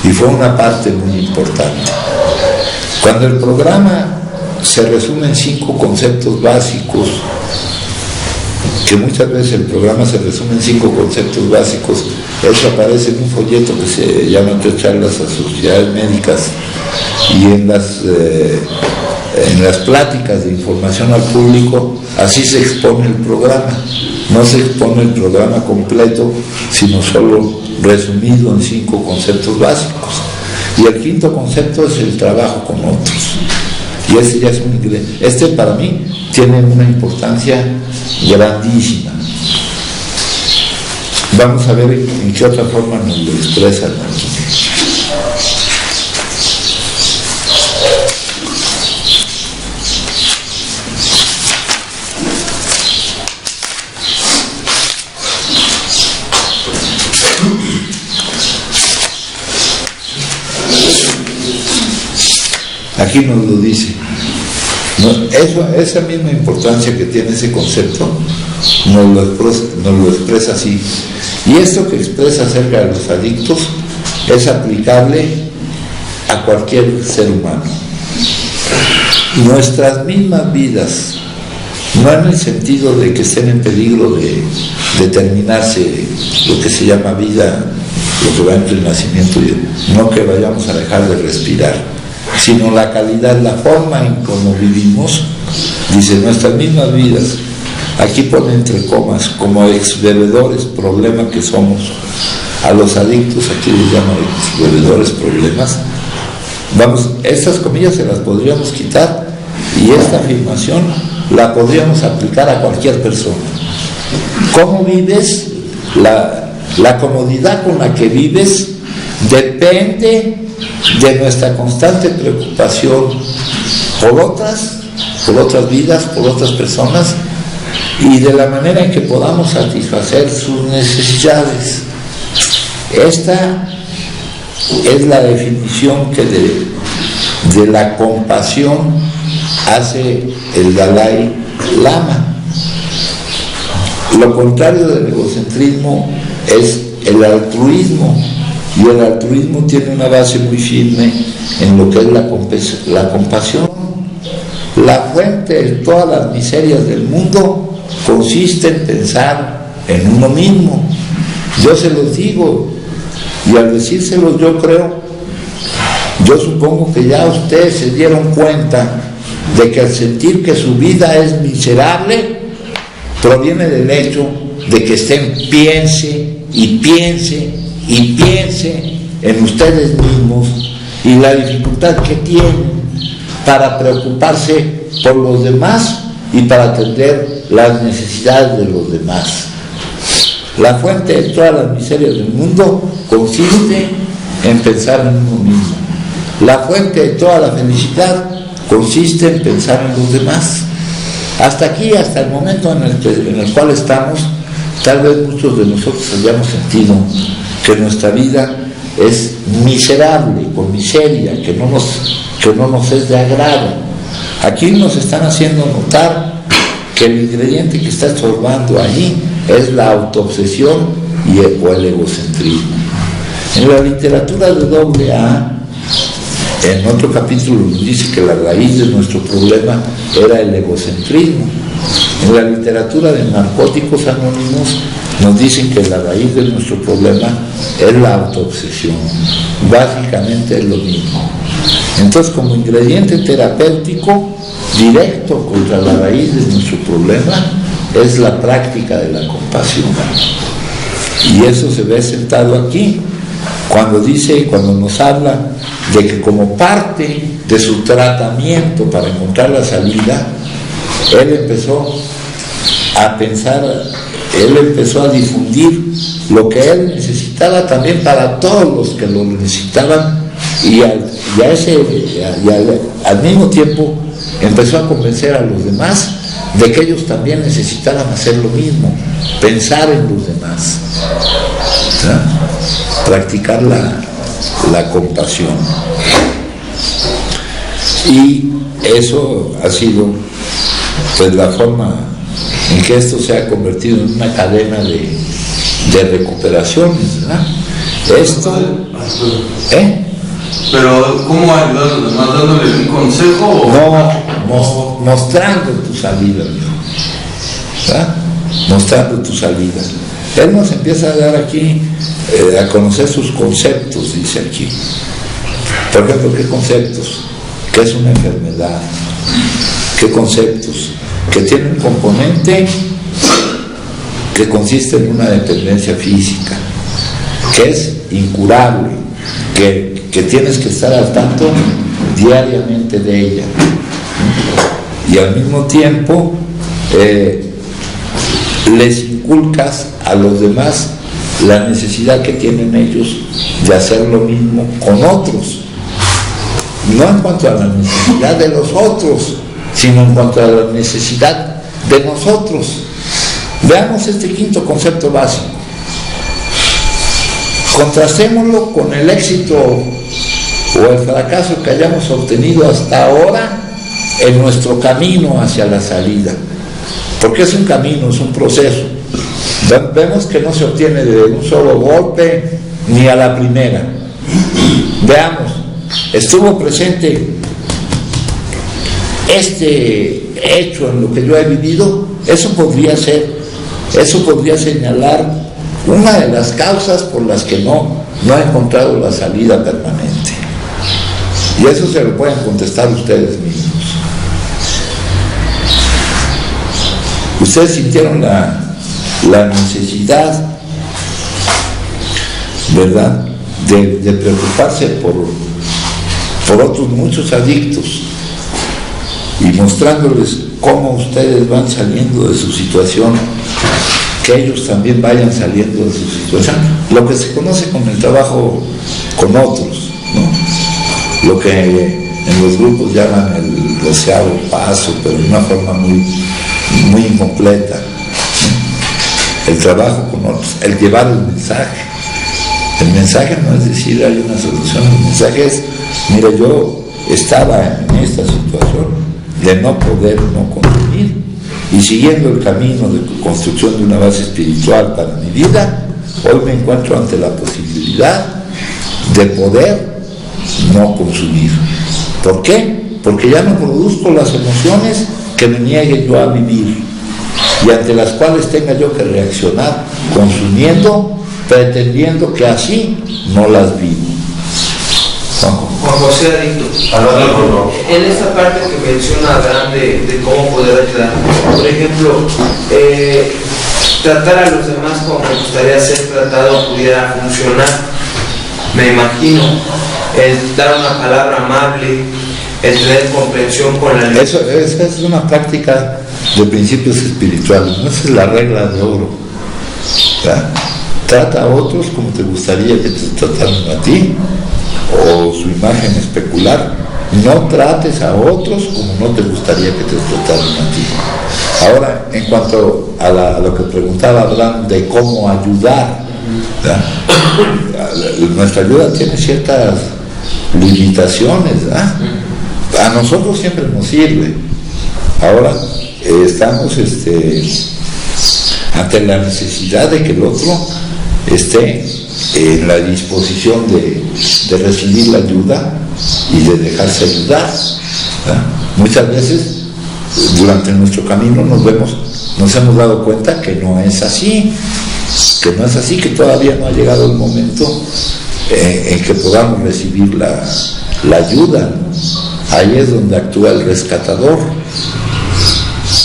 y fue una parte muy importante. Cuando el programa se resume en 5 conceptos básicos, que muchas veces el programa se resume en 5 conceptos básicos, eso aparece en un folleto que se llama 3 charlas a sociedades médicas, y en las pláticas de información al público así se expone el programa. No se expone el programa completo, sino solo resumido en 5 conceptos básicos. Y el 5.º concepto es el trabajo con otros. Y ese ya es un ingrediente. Este para mí tiene una importancia grandísima. Vamos a ver en qué otra forma nos lo expresan aquí. Aquí nos lo dice. Esa misma importancia que tiene ese concepto nos lo expresa así. Y esto que expresa acerca de los adictos es aplicable a cualquier ser humano. Nuestras mismas vidas, no en el sentido de que estén en peligro de terminarse lo que se llama vida, lo que va entre el nacimiento y no que vayamos a dejar de respirar, sino la calidad, la forma en cómo vivimos. Dice, nuestras mismas vidas, aquí pone entre comas, como ex-bebedores, problema que somos, a los adictos, aquí les llaman ex-bebedores, problemas. Vamos, estas comillas se las podríamos quitar y esta afirmación la podríamos aplicar a cualquier persona. ¿Cómo vives? La comodidad con la que vives depende de nuestra constante preocupación por otras vidas, por otras personas, y de la manera en que podamos satisfacer sus necesidades. Esta es la definición que de la compasión hace el Dalai Lama. Lo contrario del egocentrismo es el altruismo, y el altruismo tiene una base muy firme en lo que es la compasión. La fuente de todas las miserias del mundo consiste en pensar en uno mismo. Yo se los digo, y al decírselo yo supongo que ya ustedes se dieron cuenta de que al sentir que su vida es miserable, proviene del hecho de que estén piense y piense y piense en ustedes mismos y la dificultad que tienen para preocuparse por los demás y para atender las necesidades de los demás. La fuente de todas las miserias del mundo consiste en pensar en uno mismo. La fuente de toda la felicidad consiste en pensar en los demás. Hasta aquí, hasta el momento en el cual estamos, tal vez muchos de nosotros hayamos sentido que nuestra vida es miserable, con miseria, que no nos es de agrado. Aquí nos están haciendo notar que el ingrediente que está estorbando ahí es la autoobsesión o el egocentrismo. En la literatura de AA, en otro capítulo nos dice que la raíz de nuestro problema era el egocentrismo. En la literatura de Narcóticos Anónimos nos dicen que la raíz de nuestro problema es la autoobsesión. Básicamente es lo mismo. Entonces, como ingrediente terapéutico directo contra la raíz de nuestro problema es la práctica de la compasión. Y eso se ve sentado aquí cuando nos habla de que como parte de su tratamiento para encontrar la salida, él empezó a pensar, él empezó a difundir lo que él necesitaba también para todos los que lo necesitaban, y al mismo tiempo empezó a convencer a los demás de que ellos también necesitaban hacer lo mismo, pensar en los demás, ¿verdad? Practicar la compasión. Y eso ha sido pues la forma en que esto se ha convertido en una cadena de recuperaciones, ¿verdad? Esto, Pero ¿cómo ayudar a los demás? ¿Dándole un consejo o...? No, mostrando tu salida, ¿verdad? Mostrando tu salida. Él nos empieza a dar aquí a conocer sus conceptos, dice aquí. Por ejemplo, ¿qué conceptos? ¿Qué es una enfermedad? ¿Qué conceptos? Que tiene un componente que consiste en una dependencia física, que es incurable, que tienes que estar al tanto diariamente de ella, y al mismo tiempo les inculcas a los demás la necesidad que tienen ellos de hacer lo mismo con otros, no en cuanto a la necesidad de los otros, sino en cuanto a la necesidad de nosotros. Veamos este quinto concepto básico. Contrastémoslo con el éxito o el fracaso que hayamos obtenido hasta ahora en nuestro camino hacia la salida, porque es un camino, es un proceso. Vemos que no se obtiene de un solo golpe ni a la primera. Veamos, estuvo presente este hecho en lo que yo he vivido. Eso podría señalar una de las causas por las que no he encontrado la salida permanente. Y eso se lo pueden contestar ustedes mismos. Ustedes sintieron la necesidad, ¿verdad?, de preocuparse por otros muchos adictos, y mostrándoles cómo ustedes van saliendo de su situación, que ellos también vayan saliendo de su situación, lo que se conoce como el trabajo con otros, ¿no? Lo que en los grupos llaman el deseado paso, pero de una forma muy incompleta, ¿no? El trabajo con otros, el llevar el mensaje. El mensaje no es decir hay una solución, el mensaje es, mira, yo estaba en esta situación de no poder no consumir, y siguiendo el camino de construcción de una base espiritual para mi vida, hoy me encuentro ante la posibilidad de poder no consumir. ¿Por qué? Porque ya no produzco las emociones que me niegue yo a vivir y ante las cuales tenga yo que reaccionar consumiendo, pretendiendo que así no las vivo. Juan José Adicto, en esta parte que menciona Adán de cómo poder ayudar, por ejemplo, tratar a los demás como me gustaría ser tratado pudiera funcionar, me imagino, el dar una palabra amable, el tener comprensión con la Esa es una práctica de principios espirituales, no es la regla de oro. ¿Verdad? Trata a otros como te gustaría que te trataran a ti, o su imagen especular. No trates a otros como no te gustaría que te trataran a ti. Ahora, en cuanto a lo que preguntaba Abraham de cómo ayudar, ¿verdad? Nuestra ayuda tiene ciertas limitaciones, ¿verdad? A nosotros siempre nos sirve. Ahora estamos ante la necesidad de que el otro esté en la disposición de recibir la ayuda y de dejarse ayudar, ¿verdad? Muchas veces durante nuestro camino nos hemos dado cuenta que no es así, que todavía no ha llegado el momento en que podamos recibir la ayuda, ¿no? Ahí es donde actúa el rescatador,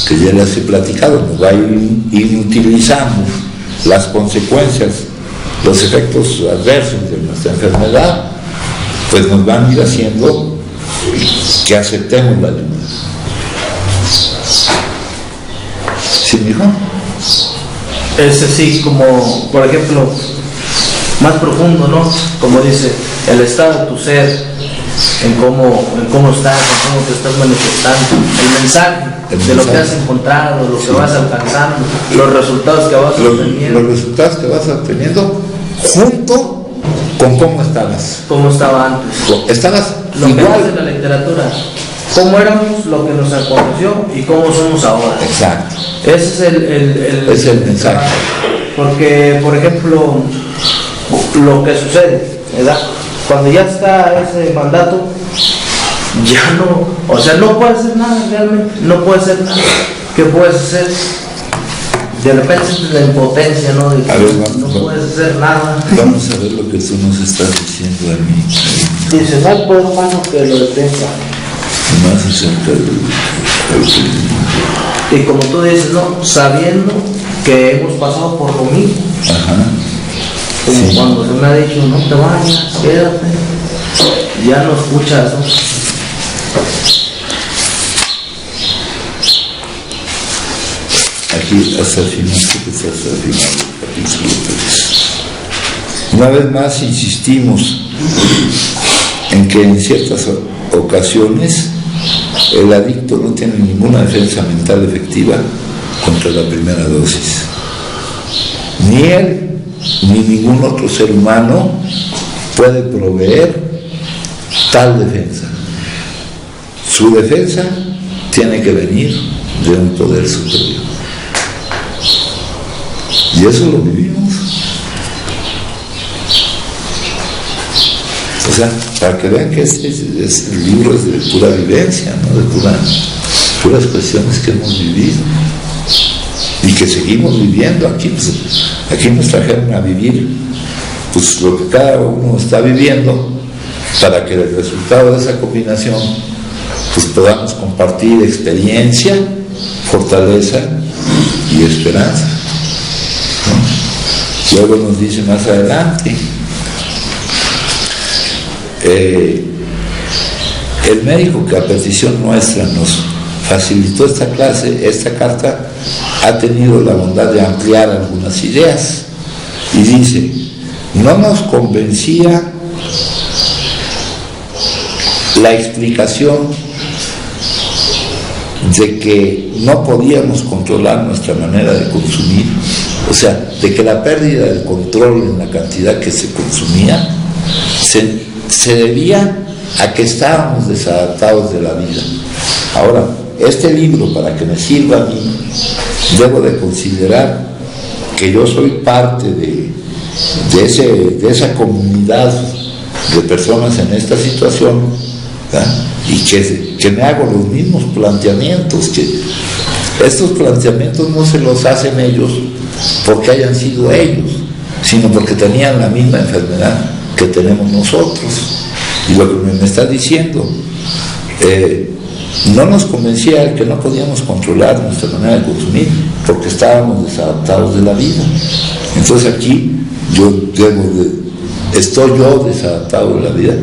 que ya les he platicado, nos va a ir inutilizando las consecuencias, los efectos adversos de nuestra enfermedad, pues nos van a ir haciendo que aceptemos la ayuda. ¿Sí, mijo? Es así como, por ejemplo, más profundo, ¿no? Como dice, el estado de tu ser, en cómo estás, en cómo te estás manifestando, el mensaje de lo que has encontrado, lo que vas alcanzando, los resultados que vas obteniendo. Los resultados que vas obteniendo junto con cómo estabas. ¿Cómo estaba antes? Estabas lo igual. que dice en la literatura. ¿Cómo éramos, lo que nos aconteció y cómo somos ahora? Exacto. Ese es el mensaje. Porque, por ejemplo, lo que sucede, ¿verdad? Cuando ya está ese mandato, ya no, o sea, no puedes hacer nada realmente, no puedes hacer nada. ¿Qué puedes hacer? De repente es la impotencia, ¿no? De que no puedes hacer nada. Vamos a ver lo que tú nos estás diciendo a mí. Dice, no hay poder humano que lo detenga. Más acerca del y como tú dices, ¿no? Sabiendo que hemos pasado por lo mismo. Ajá. Como sí. Cuando se me ha dicho, no te vayas, quédate. Ya no escuchas, ¿no? Aquí hasta el final, hasta el final del capítulo 3. Una vez más insistimos en que en ciertas ocasiones el adicto no tiene ninguna defensa mental efectiva contra la primera dosis. Ni él ni ningún otro ser humano puede proveer tal defensa. Su defensa tiene que venir de un poder superior. Y eso lo vivimos. O sea, para que vean que el libro es de pura vivencia, ¿no? De puras cuestiones que hemos vivido y que seguimos viviendo aquí. Pues, aquí nos trajeron a vivir pues lo que cada uno está viviendo para que el resultado de esa combinación pues podamos compartir experiencia, fortaleza y esperanza, ¿no? Luego nos dice más adelante, el médico que a petición nuestra nos facilitó esta carta, ha tenido la bondad de ampliar algunas ideas y dice, no nos convencía la explicación de que no podíamos controlar nuestra manera de consumir O sea, de que la pérdida del control en la cantidad que se consumía se debía a que estábamos desadaptados de la vida. Ahora, este libro, para que me sirva a mí, debo de considerar que yo soy parte de esa comunidad de personas en esta situación, ¿verdad? Y que me hago los mismos planteamientos, que estos planteamientos no se los hacen ellos porque hayan sido ellos, sino porque tenían la misma enfermedad que tenemos nosotros. Y lo que me está diciendo, no nos convencía de que no podíamos controlar nuestra manera de consumir porque estábamos desadaptados de la vida. Entonces aquí ¿estoy yo desadaptado de la vida?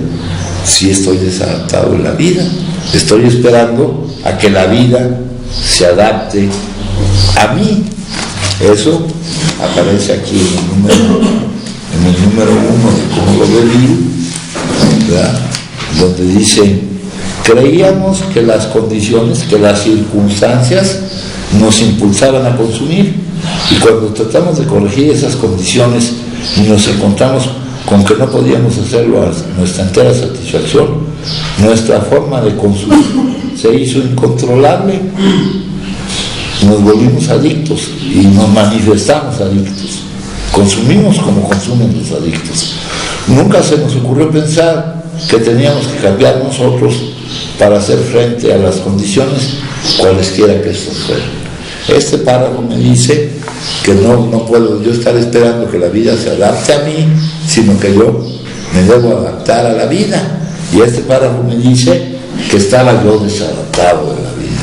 Sí, estoy desadaptado de la vida. Estoy esperando a que la vida se adapte a mí. Eso aparece aquí en el número 1 de cómo lo ve Bill, ¿verdad? Donde dice: creíamos que las condiciones, que las circunstancias nos impulsaban a consumir, y cuando tratamos de corregir esas condiciones y nos encontramos con que no podíamos hacerlo a nuestra entera satisfacción, nuestra forma de consumir se hizo incontrolable, nos volvimos adictos y nos manifestamos adictos, consumimos como consumen los adictos. Nunca se nos ocurrió pensar que teníamos que cambiar nosotros para hacer frente a las condiciones cualesquiera que estas fueran. Este párrafo me dice que no puedo yo estar esperando que la vida se adapte a mí, sino que yo me debo adaptar a la vida. Y este párrafo me dice que estaba yo desadaptado de la vida.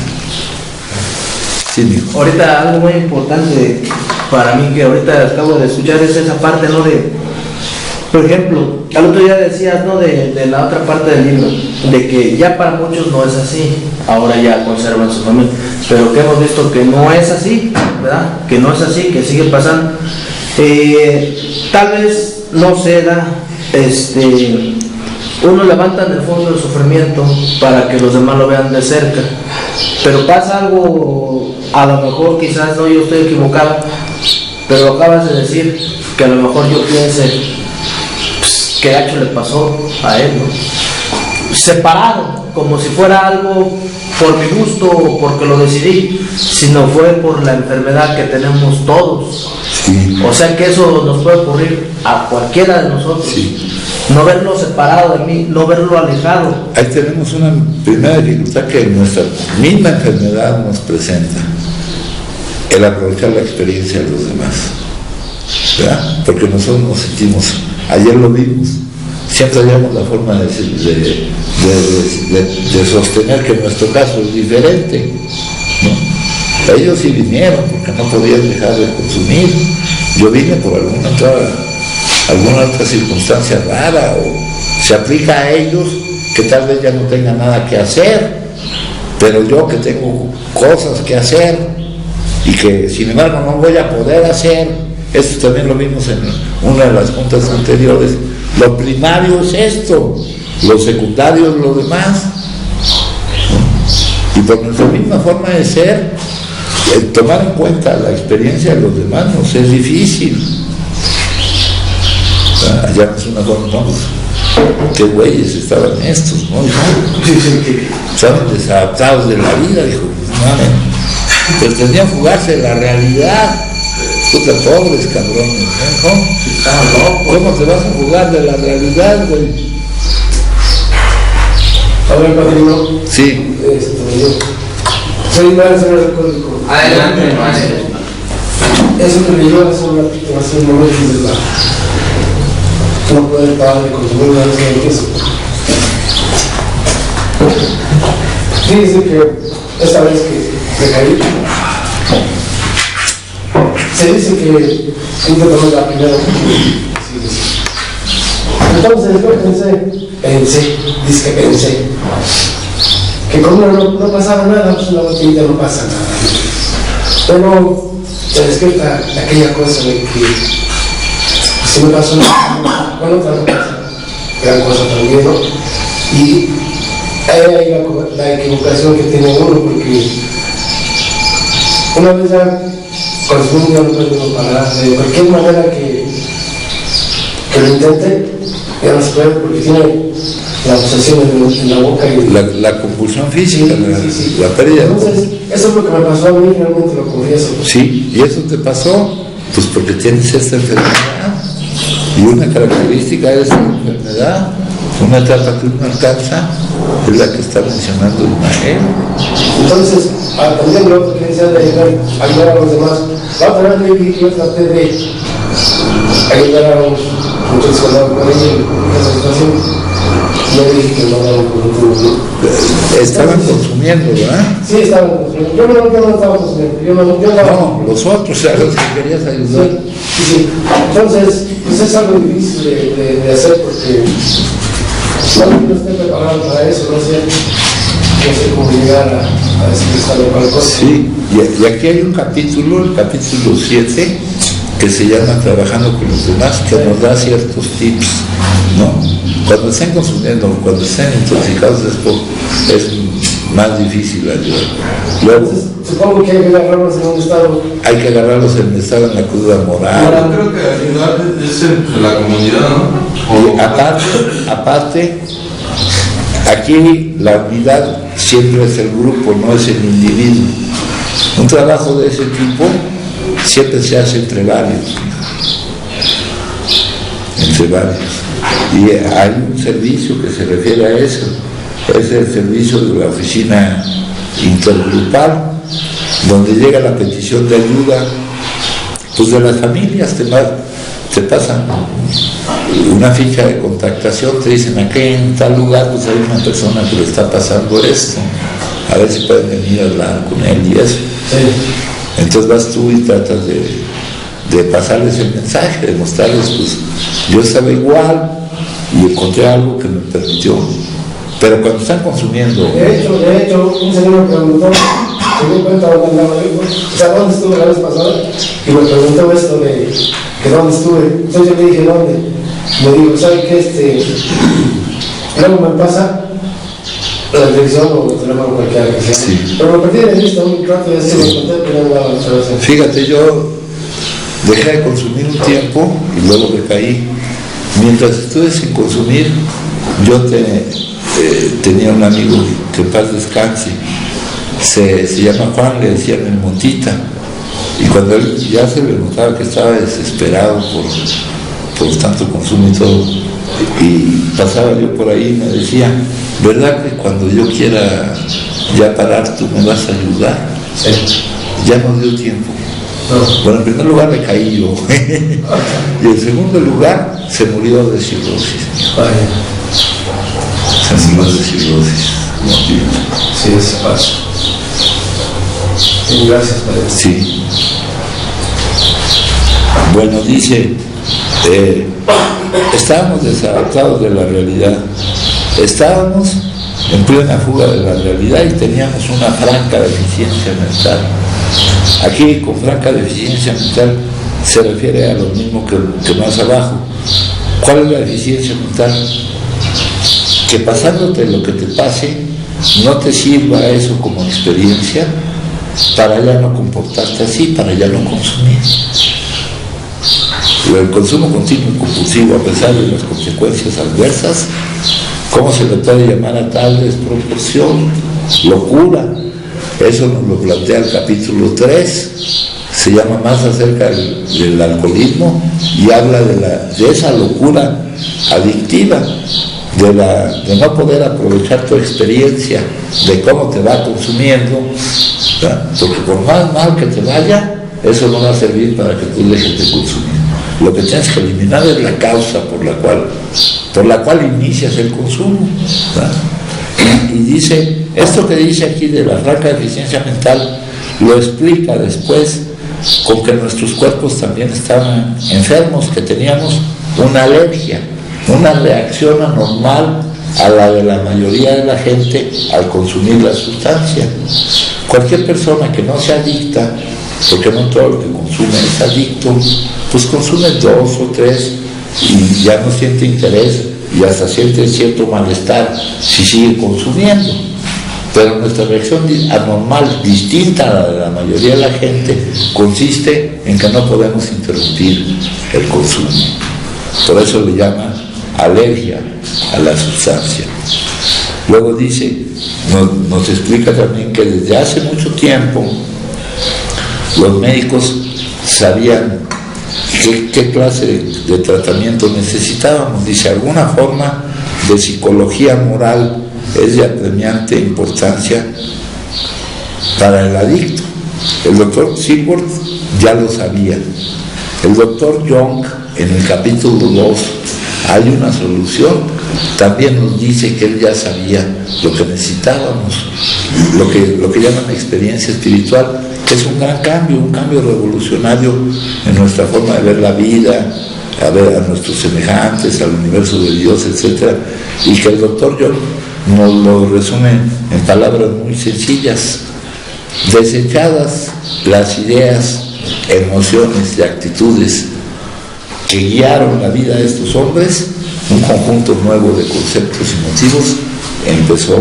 Sí, mijo. Ahorita algo muy importante para mí que ahorita acabo de escuchar es esa parte, ¿no? Por ejemplo, al otro día decías, ¿no? De la otra parte del libro, de que ya para muchos no es así, ahora ya conservan su familia, pero que hemos visto que no es así, ¿verdad? Que no es así, que sigue pasando. Tal vez no se da, uno levanta en el fondo del sufrimiento para que los demás lo vean de cerca, pero pasa algo, a lo mejor quizás no, yo estoy equivocado, pero acabas de decir que a lo mejor yo piense, ¿qué gacho le pasó a él, no? Separado, como si fuera algo por mi gusto o porque lo decidí, sino fue por la enfermedad que tenemos todos. Sí. O sea que eso nos puede ocurrir a cualquiera de nosotros. Sí. No verlo separado de mí, no verlo alejado. Ahí tenemos una primera dificultad que nuestra misma enfermedad nos presenta: el aprovechar la experiencia de los demás, ¿verdad? Porque nosotros nos sentimos, ayer lo vimos, siempre hallamos la forma de sostener que nuestro caso es diferente, ¿no? Ellos sí vinieron porque no podían dejar de consumir. Yo vine por alguna otra circunstancia rara, o se aplica a ellos que tal vez ya no tengan nada que hacer, pero yo que tengo cosas que hacer y que sin embargo no voy a poder hacer. Esto también lo vimos en una de las juntas anteriores. Lo primario es esto, lo secundario es lo demás. Y por nuestra misma forma de ser, el tomar en cuenta la experiencia de los demás nos es difícil. Allá es una forma, no, qué güeyes estaban estos, ¿no? Estaban desadaptados de la vida, dijo, no, pretendían fugarse de la realidad. Puta, pobres cabrones, ¿no? ¿Cómo te vas a jugar de la realidad, güey? A ver, padrino. Sí. Soy maestro del código. Adelante, maestro. Eso que me lleva a hacer un momento de la... No poder pagar de consumir una vez de queso. Fíjense que esta vez que me caí, se dice que hay que tomar la primera. Entonces después pensé que como no pasaba nada, pues una botellita no pasa nada. Pero se despierta aquella cosa de que si me pasó nada, bueno, otra cosa, gran cosa también, ¿no? Y hay la equivocación que tiene uno, porque una vez ya consumir ya no puedo parar. De cualquier manera que lo intente, ya no se puede porque tiene la obsesión en la boca y la compulsión física, sí. la pérdida. Entonces, eso es lo que me pasó a mí, realmente lo confieso. Sí, y eso te pasó, pues porque tienes esta enfermedad. Y una característica de esta enfermedad, una etapa que uno alcanza, es la que está mencionando Ismael. Entonces, también lo que decía de ayudar a los demás, la otra vez yo traté de ayudar a los muchachos que andaban por ahí en esa situación. Yo dije que no andaban consumiendo. Estaban consumiendo, ¿verdad? Sí, estaban consumiendo. Yo no estaba consumiendo. No, los otros, a los que querías ayudar. Sí. Entonces, pues es algo difícil de hacer porque no estoy preparado para eso, no sé cómo llegar a expresar cualquier cosa. Sí, y aquí hay un capítulo, el capítulo 7, que se llama Trabajando con los demás, que nos da ciertos tips, ¿no? Cuando estén consumiendo, cuando estén intoxicados, es más difícil ayudar. Luego, supongo que hay que agarrarlos en un estado. Hay que agarrarlos en estar en la cruda moral. Ahora creo que ayudar es entre la comunidad, ¿no? Y aparte, aquí la unidad siempre es el grupo, no es el individuo. Un trabajo de ese tipo siempre se hace entre varios. Y hay un servicio que se refiere a eso, es el servicio de la oficina intergrupal, donde llega la petición de ayuda, pues de las familias te pasan una ficha de contactación, te dicen aquí en tal lugar pues hay una persona que le está pasando esto, a ver si pueden venir a hablar con él y eso. Sí. Entonces vas tú y tratas de pasarles el mensaje, de mostrarles, pues yo estaba igual y encontré algo que me permitió. Pero cuando están consumiendo... De hecho, un señor me preguntó, se dio cuenta dónde andaba yo, o sea, ¿dónde estuve la vez pasada? Y me preguntó esto de que dónde estuve. Entonces yo le dije, ¿dónde? Me dijo, ¿sabe qué? Luego me pasa la televisión o el teléfono cualquiera que sea. Sí. Pero me perdí de vista un rato y así me conté, pero no andaba muchas veces. Fíjate, yo dejé de consumir un tiempo y luego recaí. Mientras estuve sin consumir, yo tenía un amigo que en paz descanse, se llama Juan, le decían el Montita, y cuando él ya se le notaba que estaba desesperado por tanto consumo y todo, y pasaba yo por ahí y me decía, ¿verdad que cuando yo quiera ya parar tú me vas a ayudar? Sí. Ya no dio tiempo. No. Bueno, en primer lugar le caí yo y en segundo lugar se murió de cirrosis. Se murió de cirrosis. Sí, eso pasa. Sí, gracias, padre. Sí. Bueno, dice, estábamos desadaptados de la realidad, estábamos en plena fuga de la realidad y teníamos una franca deficiencia mental. Aquí con franca deficiencia mental se refiere a lo mismo que más abajo. ¿Cuál es la deficiencia mental? Que pasándote lo que te pase, no te sirva eso como experiencia para ya no comportarte así, para ya no consumir. El consumo continuo y compulsivo, a pesar de las consecuencias adversas, ¿cómo se le puede llamar a tal desproporción? Locura. Eso nos lo plantea el capítulo 3, se llama más acerca del alcoholismo y habla de esa locura adictiva, de no poder aprovechar tu experiencia, de cómo te va consumiendo, ¿verdad? Porque por más mal que te vaya, eso no va a servir para que tú dejes de consumir. Lo que tienes que eliminar es la causa por la cual inicias el consumo, ¿verdad? Y dice, esto que dice aquí de la franca deficiencia mental, lo explica después con que nuestros cuerpos también estaban enfermos, que teníamos una alergia, una reacción anormal a la de la mayoría de la gente al consumir la sustancia. Cualquier persona que no sea adicta, porque no todo lo que consume es adicto, pues consume 2 o 3 y ya no siente interés y hasta siente cierto malestar si sigue consumiendo. Pero nuestra reacción anormal, distinta a la de la mayoría de la gente, consiste en que no podemos interrumpir el consumo. Por eso le llama alergia a la sustancia. Luego dice, nos explica también que desde hace mucho tiempo los médicos sabían qué clase de tratamiento necesitábamos. Dice, alguna forma de psicología moral es de apremiante importancia para el adicto. El doctor Silbert ya lo sabía. El doctor Jung, en el capítulo 2, hay una solución. También nos dice que él ya sabía lo que necesitábamos, lo que llaman experiencia espiritual, que es un gran cambio, un cambio revolucionario en nuestra forma de ver la vida, a ver a nuestros semejantes, al universo de Dios, etc. Y que el doctor Jung nos lo resume en palabras muy sencillas. Desechadas las ideas, emociones y actitudes que guiaron la vida de estos hombres, un conjunto nuevo de conceptos y motivos empezó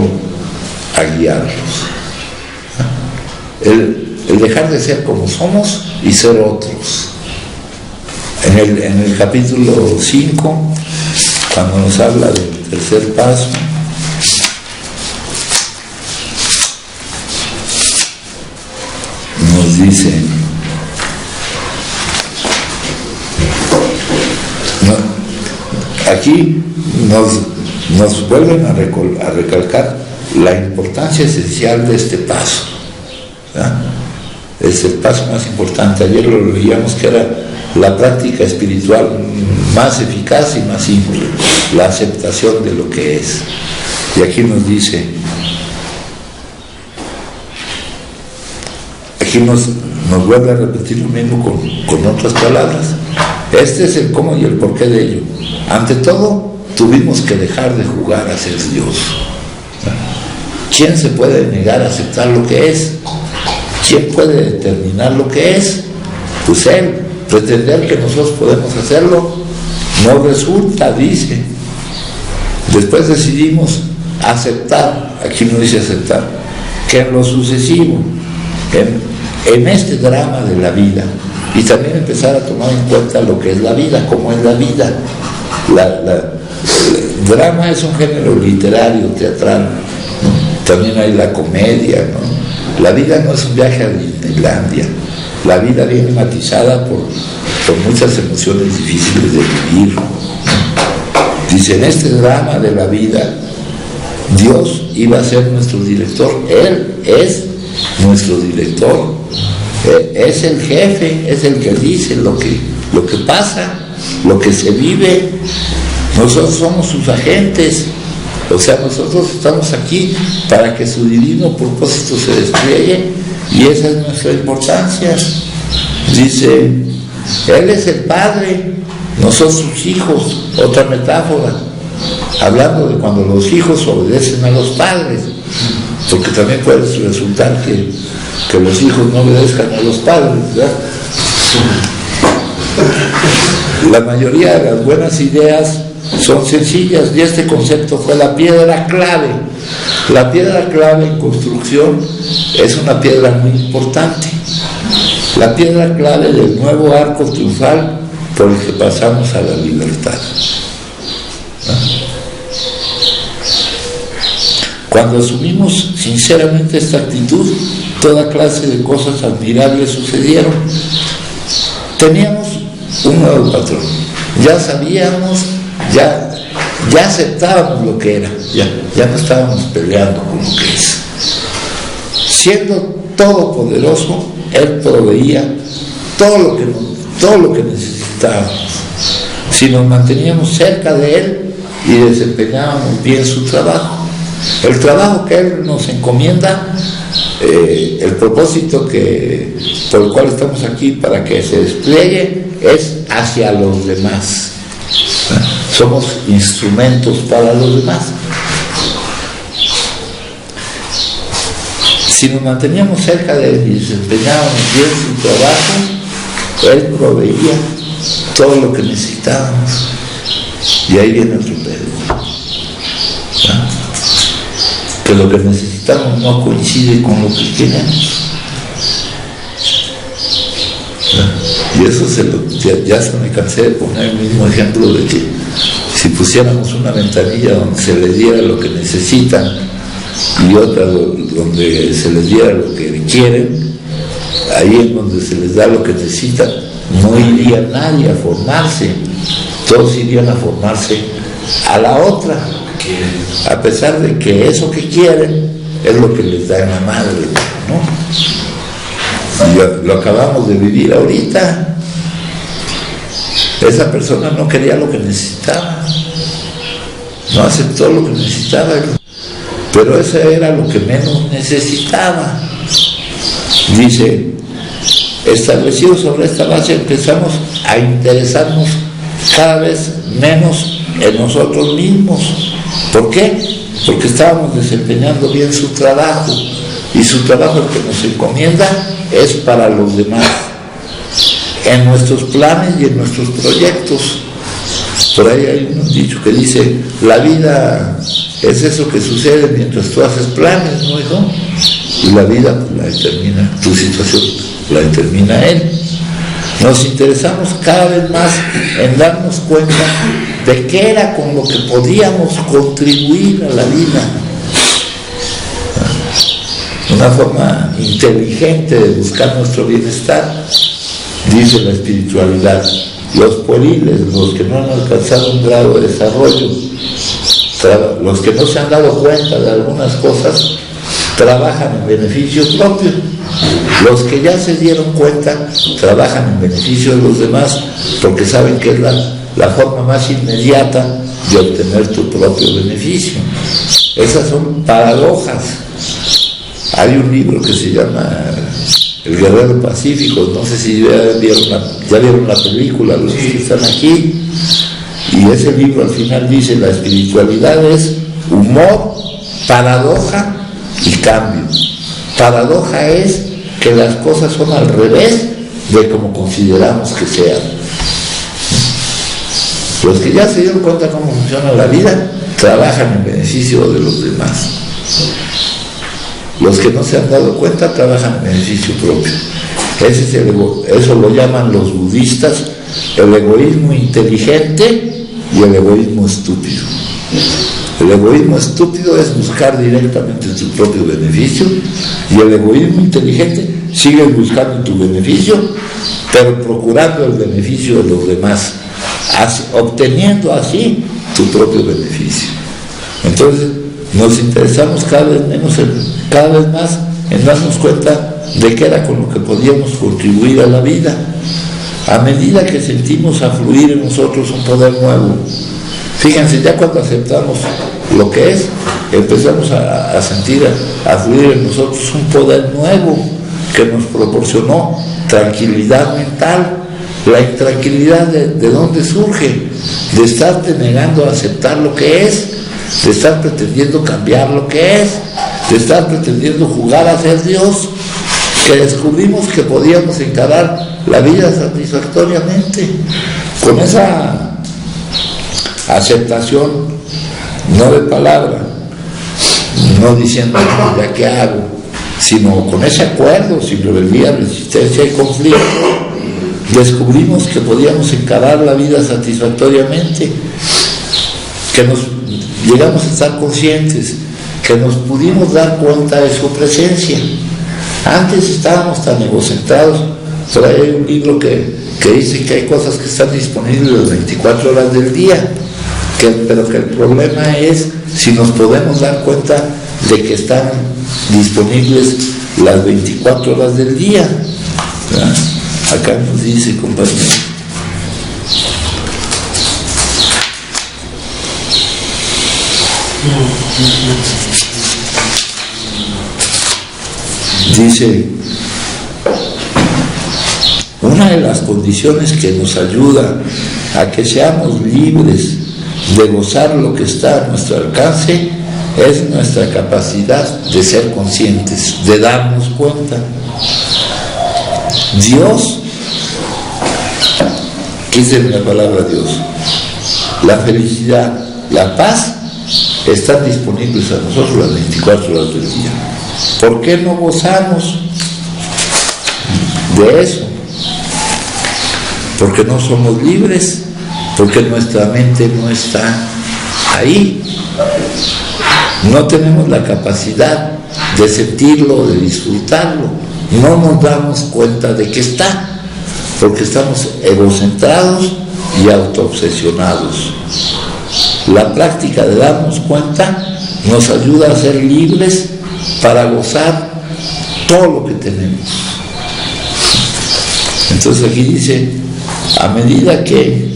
a guiarlos. El dejar de ser como somos y ser otros. En el capítulo 5, cuando nos habla del tercer paso, nos dice, aquí nos vuelven a recalcar la importancia esencial de este paso, ¿verdad? Es el paso más importante. Ayer lo leíamos, que era la práctica espiritual más eficaz y más simple, la aceptación de lo que es. Y aquí nos dice, aquí nos vuelve a repetir lo mismo con otras palabras. Este es el cómo y el porqué de ello. Ante todo, tuvimos que dejar de jugar a ser Dios. ¿Quién se puede negar a aceptar lo que es? ¿Quién puede determinar lo que es? Pues Él. Pretender que nosotros podemos hacerlo no resulta, dice. Después decidimos aceptar, aquí no dice aceptar, que en lo sucesivo, en este drama de la vida, y también empezar a tomar en cuenta lo que es la vida, cómo es la vida. El drama es un género literario, teatral, ¿no? También hay la comedia, ¿no? La vida no es un viaje a Disneylandia. La vida viene matizada por muchas emociones difíciles de vivir, ¿no? Dice, en este drama de la vida, Dios iba a ser nuestro director. Él es nuestro director. Es el jefe, es el que dice lo que pasa, lo que se vive. Nosotros somos sus agentes. O sea, nosotros estamos aquí para que su divino propósito se despliegue, y esa es nuestra importancia. Dice, Él es el Padre, nosotros sus hijos. Otra metáfora, hablando de cuando los hijos obedecen a los padres, porque también puede resultar que los hijos no obedezcan a los padres, ¿verdad? La mayoría de las buenas ideas son sencillas, y este concepto fue la piedra clave. La piedra clave en construcción es una piedra muy importante, la piedra clave del nuevo arco triunfal por el que pasamos a la libertad. Cuando asumimos sinceramente esta actitud, toda clase de cosas admirables sucedieron. Teníamos un nuevo patrón, ya sabíamos, ya aceptábamos lo que era, ya no estábamos peleando con lo que es. Siendo todopoderoso, Él proveía todo lo que necesitábamos. Si nos manteníamos cerca de Él y desempeñábamos bien su trabajo, el trabajo que Él nos encomienda, el propósito por el cual estamos aquí, para que se despliegue, es hacia los demás. Somos instrumentos para los demás. Si nos manteníamos cerca de Él y desempeñábamos bien su trabajo, Él proveía todo lo que necesitábamos. Y ahí viene otro pedo. que lo que necesitamos no coincide con lo que queremos. Y eso ya se me cansé de poner el mismo ejemplo de que si pusiéramos una ventanilla donde se les diera lo que necesitan y otra donde se les diera lo que quieren, ahí en donde se les da lo que necesitan, no iría nadie a formarse, todos irían a formarse a la otra, a pesar de que eso que quieren es lo que les da en la madre, ¿no? Y lo acabamos de vivir ahorita. Esa persona no quería lo que necesitaba, no aceptó lo que necesitaba, pero eso era lo que menos necesitaba. Dice, establecido sobre esta base empezamos a interesarnos cada vez menos en nosotros mismos. ¿Por qué? Porque estábamos desempeñando bien su trabajo, y su trabajo, el que nos encomienda, es para los demás, en nuestros planes y en nuestros proyectos. Por ahí hay un dicho que dice, la vida es eso que sucede mientras tú haces planes, ¿no, hijo? Y la vida pues, la determina, tu situación la determina él. Nos interesamos cada vez más en darnos cuenta de qué era con lo que podíamos contribuir a la vida. Una forma inteligente de buscar nuestro bienestar, dice la espiritualidad. Los pueriles, los que no han alcanzado un grado de desarrollo, los que no se han dado cuenta de algunas cosas, trabajan en beneficio propio. Los que ya se dieron cuenta trabajan en beneficio de los demás, porque saben que es la forma más inmediata de obtener tu propio beneficio. Esas son paradojas. Hay un libro que se llama El Guerrero Pacífico, no sé si ya vieron la película, los que están aquí, y ese libro al final dice, la espiritualidad es humor, paradoja y cambio. Paradoja es que las cosas son al revés de como consideramos que sean. Los que ya se dieron cuenta cómo funciona la vida, trabajan en beneficio de los demás. Los que no se han dado cuenta trabajan en beneficio propio. Eso lo llaman los budistas el egoísmo inteligente y el egoísmo estúpido. El egoísmo estúpido es buscar directamente tu propio beneficio, y el egoísmo inteligente sigue buscando tu beneficio, pero procurando el beneficio de los demás, obteniendo así tu propio beneficio. Entonces, nos interesamos cada vez más en darnos cuenta de qué era con lo que podíamos contribuir a la vida, a medida que sentimos afluir en nosotros un poder nuevo. Fíjense, ya cuando aceptamos lo que es, empezamos a sentir, a fluir en nosotros un poder nuevo que nos proporcionó tranquilidad mental. La intranquilidad de dónde surge, de estarte negando a aceptar lo que es, de estar pretendiendo cambiar lo que es, de estar pretendiendo jugar a ser Dios, que descubrimos que podíamos encarar la vida satisfactoriamente con esa aceptación, no de palabra, no diciendo ya qué hago, sino con ese acuerdo, sin rebeldía, resistencia y conflicto. Descubrimos que podíamos encarar la vida satisfactoriamente, que llegamos a estar conscientes, que nos pudimos dar cuenta de su presencia. Antes estábamos tan egocentrados, pero hay un libro que dice que hay cosas que están disponibles las 24 horas del día, pero que el problema es si nos podemos dar cuenta de que están disponibles las 24 horas del día. ¿Verdad? Acá nos dice, compañero, dice, una de las condiciones que nos ayuda a que seamos libres de gozar lo que está a nuestro alcance es nuestra capacidad de ser conscientes, de darnos cuenta. Dios, ¿qué dice la palabra Dios? La felicidad, la paz están disponibles a nosotros las 24 horas del día. ¿Por qué no gozamos de eso? Porque no somos libres, porque nuestra mente no está ahí. No tenemos la capacidad de sentirlo, de disfrutarlo. No nos damos cuenta de que está, porque estamos egocentrados y autoobsesionados. La práctica de darnos cuenta nos ayuda a ser libres para gozar todo lo que tenemos. Entonces aquí dice, a medida que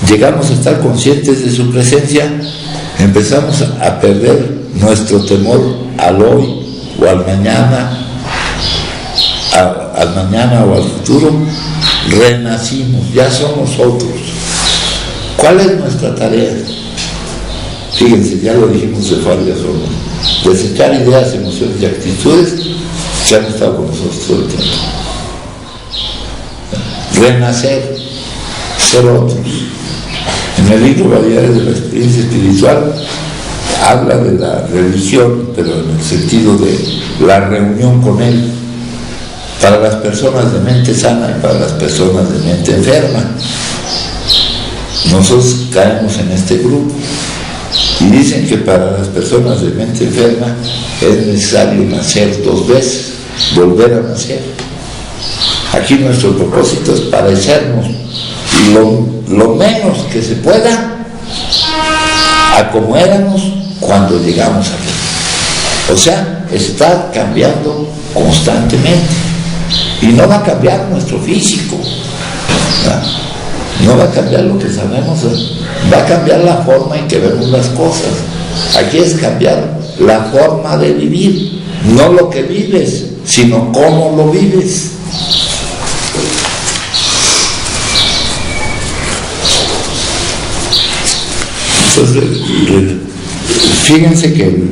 llegamos a estar conscientes de su presencia, empezamos a perder nuestro temor al hoy o al mañana, o al futuro. Renacimos, ya somos otros. ¿Cuál es nuestra tarea? Fíjense, ya lo dijimos de varias formas: desechar ideas, emociones y actitudes que han estado con nosotros todo el tiempo. Renacer, ser otros. En el libro Variedades de la Experiencia Espiritual habla de la religión, pero en el sentido de la reunión con Él, para las personas de mente sana y para las personas de mente enferma. Nosotros caemos en este grupo y dicen que para las personas de mente enferma es necesario nacer 2 veces, volver a nacer. Aquí nuestro propósito es parecernos lo menos que se pueda a como éramos cuando llegamos aquí. O sea, estar cambiando constantemente. Y no va a cambiar nuestro físico, no va a cambiar lo que sabemos, va a cambiar la forma en que vemos las cosas. Aquí es cambiar la forma de vivir, no lo que vives, sino cómo lo vives. Entonces, fíjense que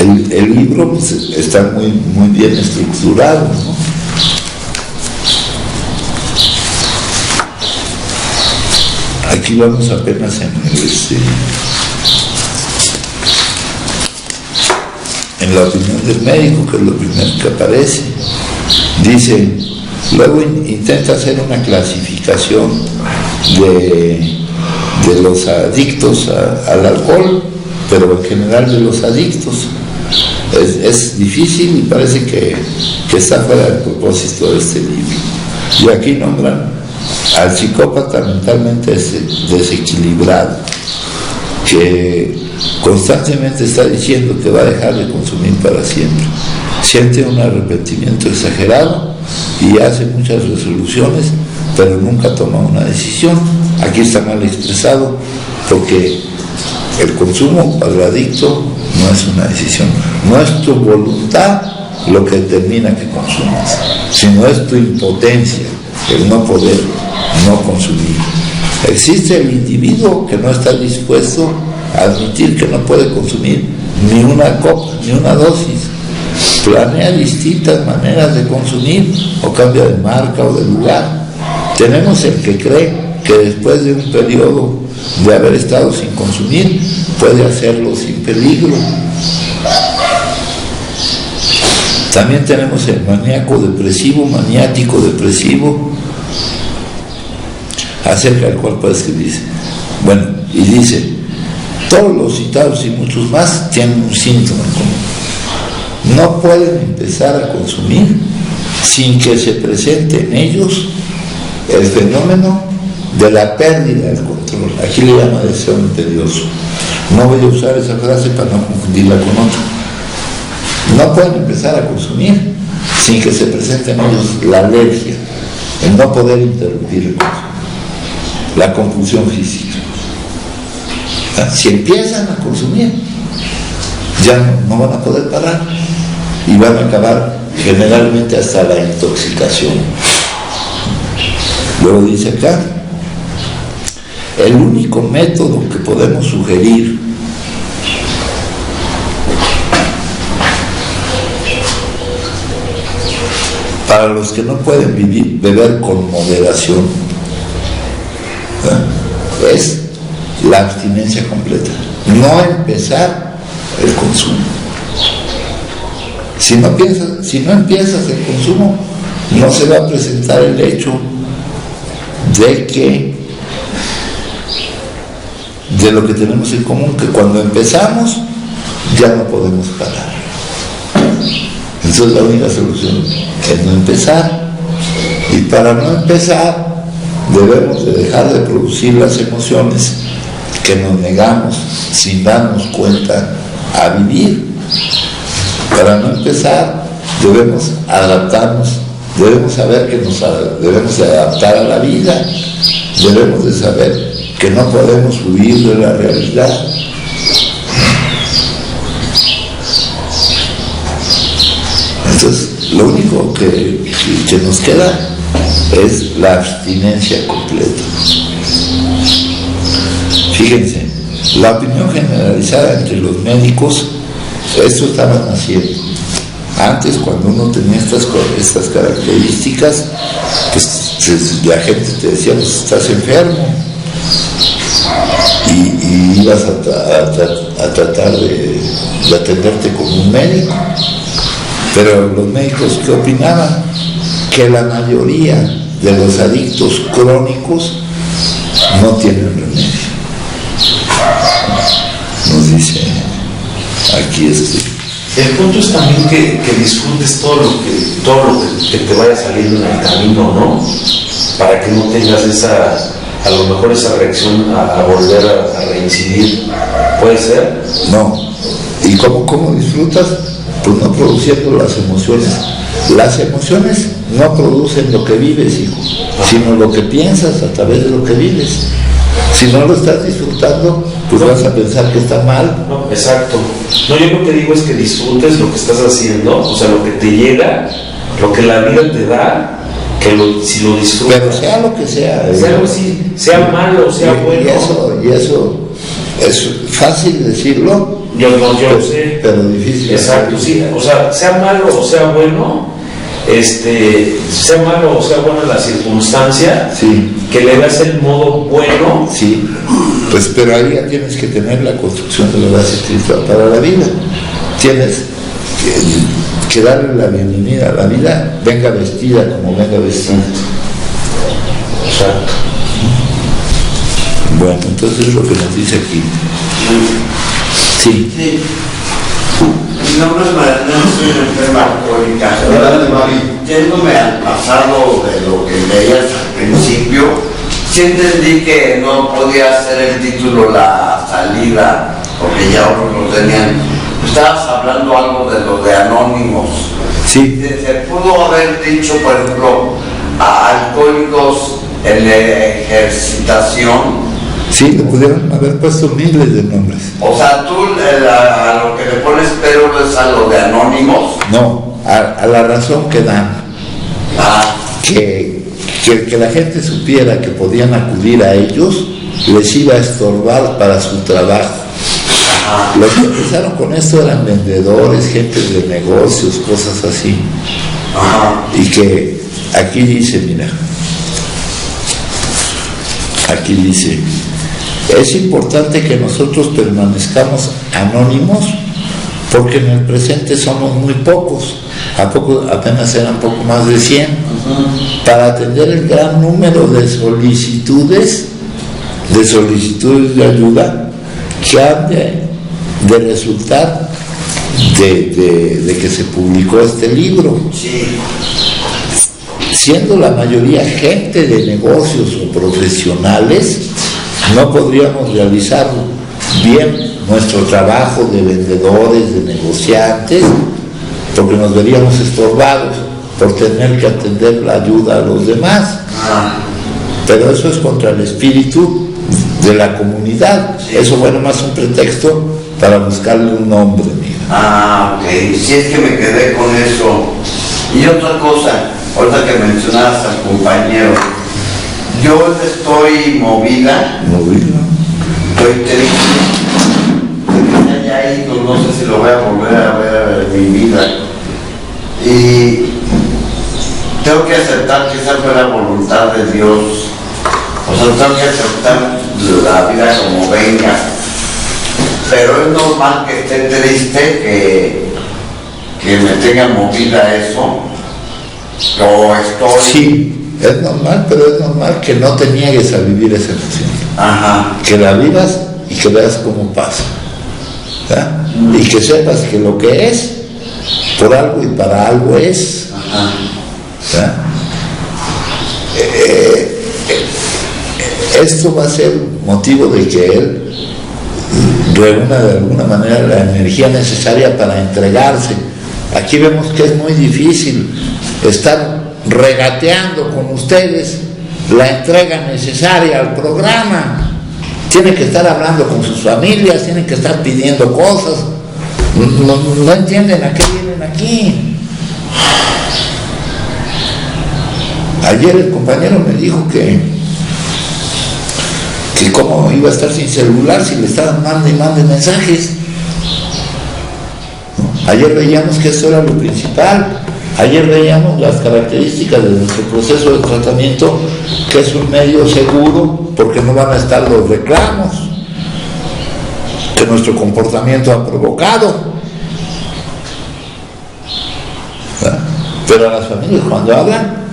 el libro pues, está muy bien estructurado, ¿no? Aquí vamos apenas en la opinión del médico, que es lo primero que aparece. Dice, luego intenta hacer una clasificación de los adictos al alcohol, pero en general de los adictos. Es difícil y parece que está fuera del propósito de este libro. Y aquí nombran al psicópata mentalmente desequilibrado, que constantemente está diciendo que va a dejar de consumir para siempre. Siente un arrepentimiento exagerado y hace muchas resoluciones, pero nunca toma una decisión. Aquí está mal expresado, porque el consumo para el adicto no es una decisión, no es tu voluntad lo que determina que consumas, sino es tu impotencia, el no poder no consumir. Existe el individuo que no está dispuesto a admitir que no puede consumir ni una copa, ni una dosis. Planea distintas maneras de consumir o cambia de marca o de lugar. Tenemos el que cree que después de un periodo de haber estado sin consumir puede hacerlo sin peligro. También tenemos el maniático depresivo, acerca del cual puede escribirse. Bueno, y dice, todos los citados y muchos más tienen un síntoma en común. No pueden empezar a consumir sin que se presente en ellos el fenómeno de la pérdida del control. Aquí le llama deseo imperioso. No voy a usar esa frase para no confundirla con otra. No pueden empezar a consumir sin que se presente en ellos la alergia, el no poder interrumpir el consumo, la compulsión física. Si empiezan a consumir, ya no van a poder parar y van a acabar generalmente hasta la intoxicación. Luego dice acá, el único método que podemos sugerir para los que no pueden beber con moderación es la abstinencia completa, no empezar el consumo. Si no empiezas el consumo, no se va a presentar el hecho de lo que tenemos en común, que cuando empezamos ya no podemos parar. Entonces la única solución es no empezar, y para no empezar debemos de dejar de producir las emociones que nos negamos sin darnos cuenta a vivir. Para no empezar debemos adaptarnos, debemos saber que debemos de adaptar a la vida, debemos de saber que no podemos huir de la realidad. Entonces, lo único que nos queda es la abstinencia completa. Fíjense, la opinión generalizada entre los médicos, esto estaba naciendo. Antes, cuando uno tenía estas características, pues la gente te decía, pues estás enfermo, y ibas a tratar de atenderte con un médico. Pero los médicos, ¿qué opinaban? Que la mayoría de los adictos crónicos no tienen remedio. Nos dice aquí El punto es también que disfrutes todo lo que te vaya saliendo en el camino, ¿no? Para que no tengas a lo mejor esa reacción a volver a reincidir. ¿Puede ser? No. ¿Y cómo disfrutas? Pues no produciendo las emociones. Las emociones no producen lo que vives, hijo, sino lo que piensas a través de lo que vives. Si no lo estás disfrutando, pues vas a pensar que está mal. No, exacto. No, yo lo que digo es que disfrutes lo que estás haciendo, o sea, lo que te llega, lo que la vida te da, si lo disfrutas. Pero sea lo que sea. Sea malo, sea bueno. Y eso es fácil decirlo. Yo sé. Pero difícil. Exacto, sí. O sea malo o sea bueno, sea malo o sea buena la circunstancia, sí, que le das el modo bueno. Sí, pues pero ahí ya tienes que tener la construcción de la base espiritual para la vida. Tienes que darle la bienvenida a la vida, venga vestida como venga vestida. Exacto. Bueno, entonces lo que nos dice aquí. Sí. Mi nombre es Mariana, soy una enferma alcohólica. Yéndome al pasado de lo que leías al principio, sí entendí que no podía ser el título La Salida, porque ya otros lo tenían. Estabas hablando algo de lo de Anónimos. Sí. Se pudo haber dicho, por ejemplo, a alcohólicos en ejercitación. Sí, le pudieron haber puesto miles de nombres. O sea, tú a lo que le pones pero es a lo de Anónimos. No, a la razón que dan. Que la gente supiera que podían acudir a ellos les iba a estorbar para su trabajo. Los que empezaron con esto eran vendedores, gente de negocios, cosas así. Y que aquí dice, mira, aquí dice, es importante que nosotros permanezcamos anónimos porque en el presente somos muy pocos, apenas eran poco más de 100, para atender el gran número de solicitudes de ayuda que han de resultar de que se publicó este libro. Sí. Siendo la mayoría gente de negocios o profesionales, no podríamos realizar bien nuestro trabajo de vendedores, de negociantes, porque nos veríamos estorbados por tener que atender la ayuda a los demás. Pero eso es contra el espíritu de la comunidad. Eso fue nomás un pretexto para buscarle un nombre, mira. Ok, si es que me quedé con eso. Y otra cosa, ahorita que mencionabas al compañero, yo estoy movida. Estoy triste. Ya he ido, no sé si lo voy a volver a ver en mi vida. Y tengo que aceptar que esa fue la voluntad de Dios. O sea, tengo que aceptar la vida como venga. Pero es normal que esté triste, que me tenga movida eso. Lo estoy. Sí, es normal, pero es normal que no te niegues a vivir esa emoción. Ajá. Que la vivas y que veas cómo pasa. ¿Verdad? Y que sepas que lo que es, por algo y para algo es. Ajá. ¿Verdad? Esto va a ser motivo de que él reúna de alguna manera la energía necesaria para entregarse. Aquí vemos que es muy difícil estar regateando con ustedes la entrega necesaria al programa. Tienen que estar hablando con sus familias, tienen que estar pidiendo cosas. No entienden a qué vienen aquí. Ayer el compañero me dijo que cómo iba a estar sin celular si le estaban mande y mande mensajes. Ayer veíamos que eso era lo principal. Ayer veíamos las características de nuestro proceso de tratamiento, que es un medio seguro porque no van a estar los reclamos que nuestro comportamiento ha provocado. ¿Verdad? Pero a las familias cuando hablan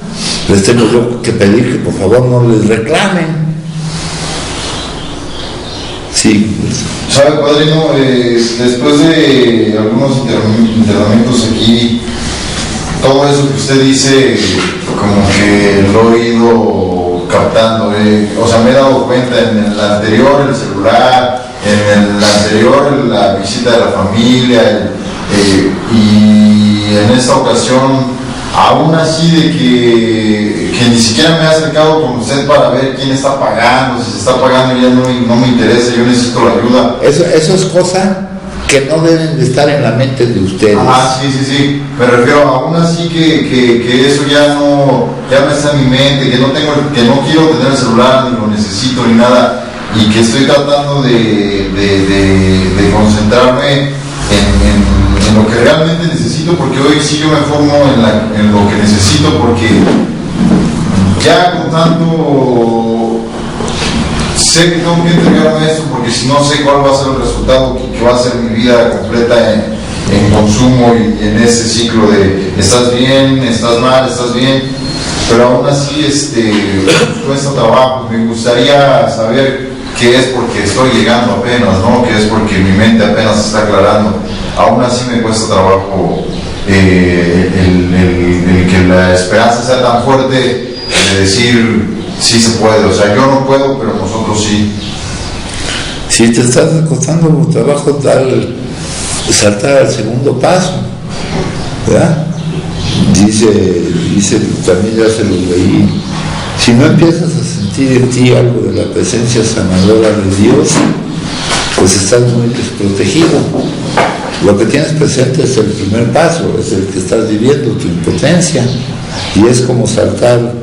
les tengo yo que pedir que por favor no les reclamen. Sí. ¿Sabe, padrino? Después de algunos entrenamientos aquí, todo eso que usted dice, como que lo he ido captando. O sea, me he dado cuenta en el anterior, el celular, en el anterior, la visita de la familia, y en esta ocasión, aún así de que ni siquiera me he acercado con usted para ver quién está pagando, si se está pagando ya no me interesa, yo necesito la ayuda. Eso es cosa que no deben de estar en la mente de ustedes. Ah, sí, me refiero aún así que eso ya me está en mi mente, que no quiero tener el celular, ni lo necesito, ni nada, y que estoy tratando de concentrarme en lo que realmente necesito, porque hoy sí yo me formo en lo que necesito, porque ya con tanto sé que tengo que entregarme esto, porque si no sé cuál va a ser el resultado que va a ser mi vida completa en consumo y en ese ciclo de estás bien, estás mal, estás bien, pero aún así cuesta trabajo. Me gustaría saber qué es porque estoy llegando apenas, ¿no? Que es porque mi mente apenas se está aclarando. Aún así me cuesta trabajo el que la esperanza sea tan fuerte de decir sí se puede. O sea, yo no puedo, pero nosotros sí. Si te está costando trabajo saltar al segundo paso, ¿verdad? Dice, también ya se lo leí, si no empiezas a sentir en ti algo de la presencia sanadora de Dios, pues estás muy desprotegido. Lo que tienes presente es el primer paso, es el que estás viviendo, tu impotencia, y es como saltar,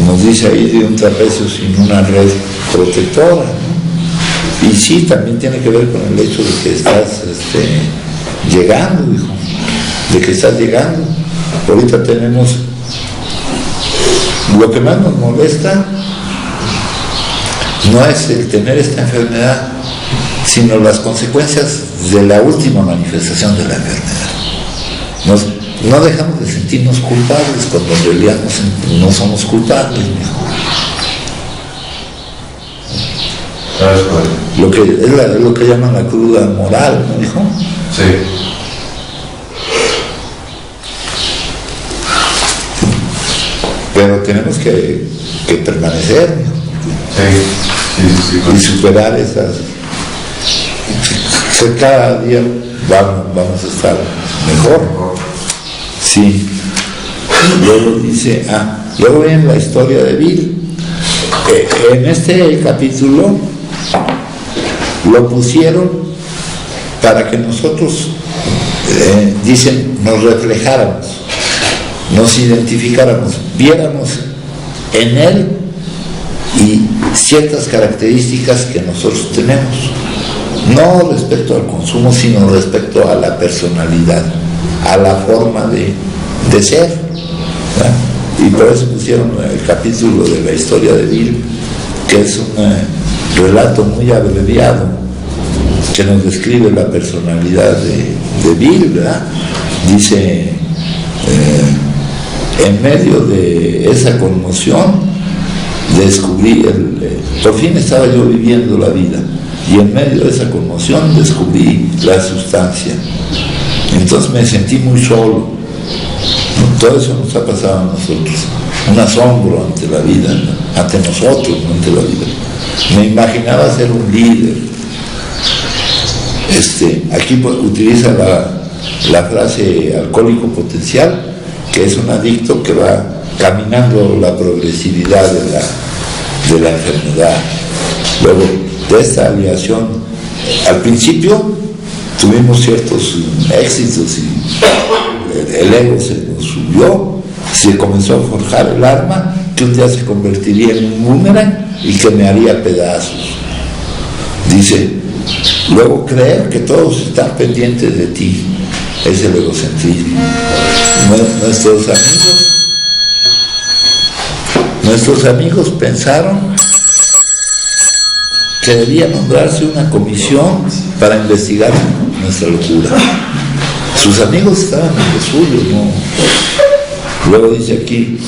nos dice ahí, de un trapecio sin una red protectora, ¿no? Y sí, también tiene que ver con el hecho de que estás llegando, hijo, de que estás llegando. Ahorita tenemos, lo que más nos molesta no es el tener esta enfermedad, sino las consecuencias de la última manifestación de la enfermedad. No dejamos de sentirnos culpables cuando en realidad no somos culpables, mejor. Lo que llaman la cruda moral, ¿no, hijo? Sí. Pero tenemos que permanecer, hijo. Sí. Y superar esas. Que cada día vamos a estar mejor. Sí. Luego dice, luego ven la historia de Bill. En este capítulo lo pusieron para que nosotros, dicen, nos reflejáramos, nos identificáramos, viéramos en él y ciertas características que nosotros tenemos, no respecto al consumo, sino respecto a la personalidad, a la forma de ser, ¿verdad? Y por eso pusieron el capítulo de la historia de Bill, que es relato muy abreviado que nos describe la personalidad de Bill, ¿verdad? Dice, en medio de esa conmoción descubrí, por fin estaba yo viviendo la vida, y en medio de esa conmoción descubrí la sustancia. Entonces me sentí muy solo. Todo eso nos ha pasado a nosotros, un asombro ante la vida, ¿no? Ante nosotros, no ante la vida. Me imaginaba ser un líder. Aquí utiliza la frase alcohólico potencial, que es un adicto que va caminando la progresividad de la enfermedad. Luego, de esta aliación, al principio tuvimos ciertos éxitos y el ego se nos subió, se comenzó a forjar el arma que un día se convertiría en un boomerang y que me haría pedazos. Dice, luego creer que todos están pendientes de ti, es el egocentrismo. Nuestros amigos pensaron que debía nombrarse una comisión para investigar nuestra locura. Sus amigos estaban en lo suyo, ¿no? Luego dice aquí,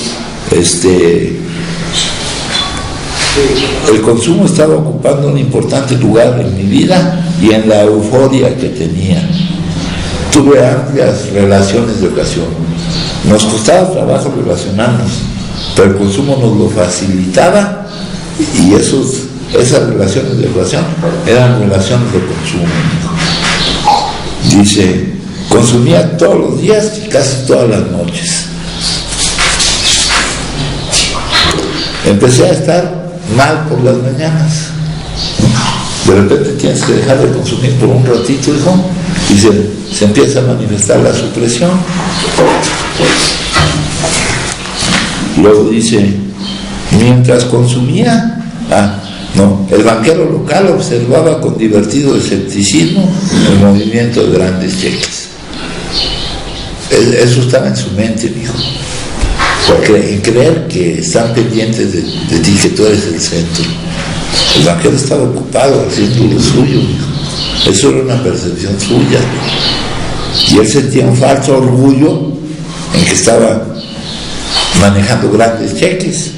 el consumo estaba ocupando un importante lugar en mi vida y en la euforia que tenía. Tuve amplias relaciones de ocasión. Nos costaba trabajo relacionarnos, pero el consumo nos lo facilitaba, y esas relaciones de ocasión eran relaciones de consumo. Dice, consumía todos los días y casi todas las noches. Empecé a estar mal por las mañanas. De repente tienes que dejar de consumir por un ratito, hijo, y se empieza a manifestar la supresión. Luego dice, mientras consumía, el banquero local observaba con divertido escepticismo el movimiento de grandes cheques. Eso estaba en su mente, mijo. En creer que están pendientes de ti, que tú eres el centro. El banquero estaba ocupado haciendo lo suyo, mijo. Eso era una percepción suya. Y él sentía un falso orgullo en que estaba manejando grandes cheques.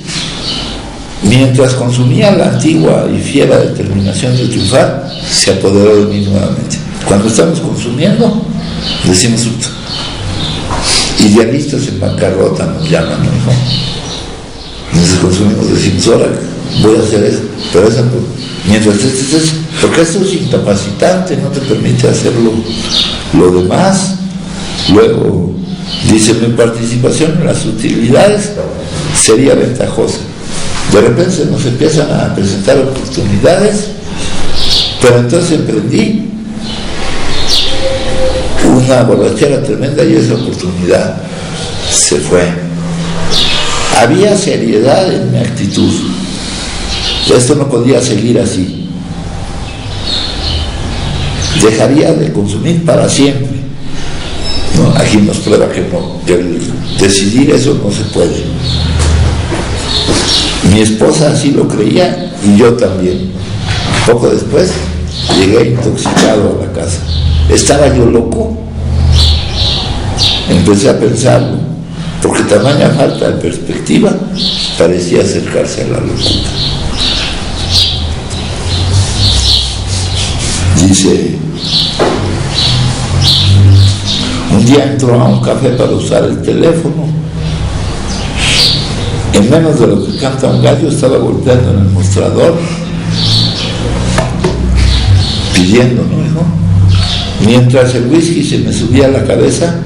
Mientras consumía la antigua y fiera determinación de triunfar, se apoderó de mí nuevamente. Cuando estamos consumiendo, decimos, idealistas en bancarrota nos llaman, ¿no? Entonces consumimos, decimos, ahora voy a hacer eso, pero esa, mientras estés, porque esto es incapacitante, no te permite hacer lo demás. Luego dice, mi participación en las utilidades sería ventajosa. De repente se nos empiezan a presentar oportunidades, pero entonces emprendí una borrachera tremenda y esa oportunidad se fue. Había seriedad en mi actitud. Esto no podía seguir así. Dejaría de consumir para siempre. ¿No? Aquí nos prueba que no, que decidir eso no se puede. Mi esposa así lo creía y yo también. Poco después llegué intoxicado a la casa. ¿Estaba yo loco? Empecé a pensarlo, porque tamaña falta de perspectiva parecía acercarse a la locura. Dice, un día entró a un café para usar el teléfono. En menos de lo que canta un gallo, estaba golpeando en el mostrador, pidiendo, ¿no, hijo? Mientras el whisky se me subía a la cabeza,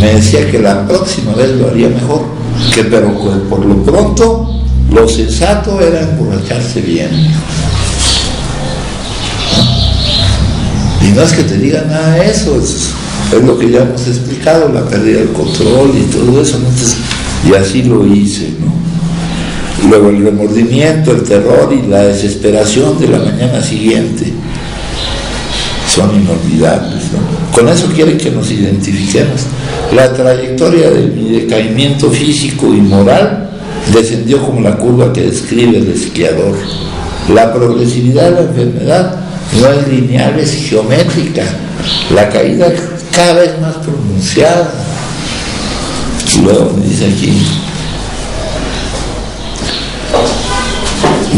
me decía que la próxima vez lo haría mejor, pero por lo pronto lo sensato era emborracharse bien. Y no es que te diga nada de eso, es lo que ya hemos explicado, la pérdida del control y todo eso, ¿no? Entonces, y así lo hice, ¿no? Luego el remordimiento, el terror y la desesperación de la mañana siguiente son inolvidables, ¿no? Con eso quieren que nos identifiquemos. La trayectoria de mi decaimiento físico y moral descendió como la curva que describe el esquiador. La progresividad de la enfermedad no es lineal, es geométrica. La caída cada vez más pronunciada. Luego me dice aquí,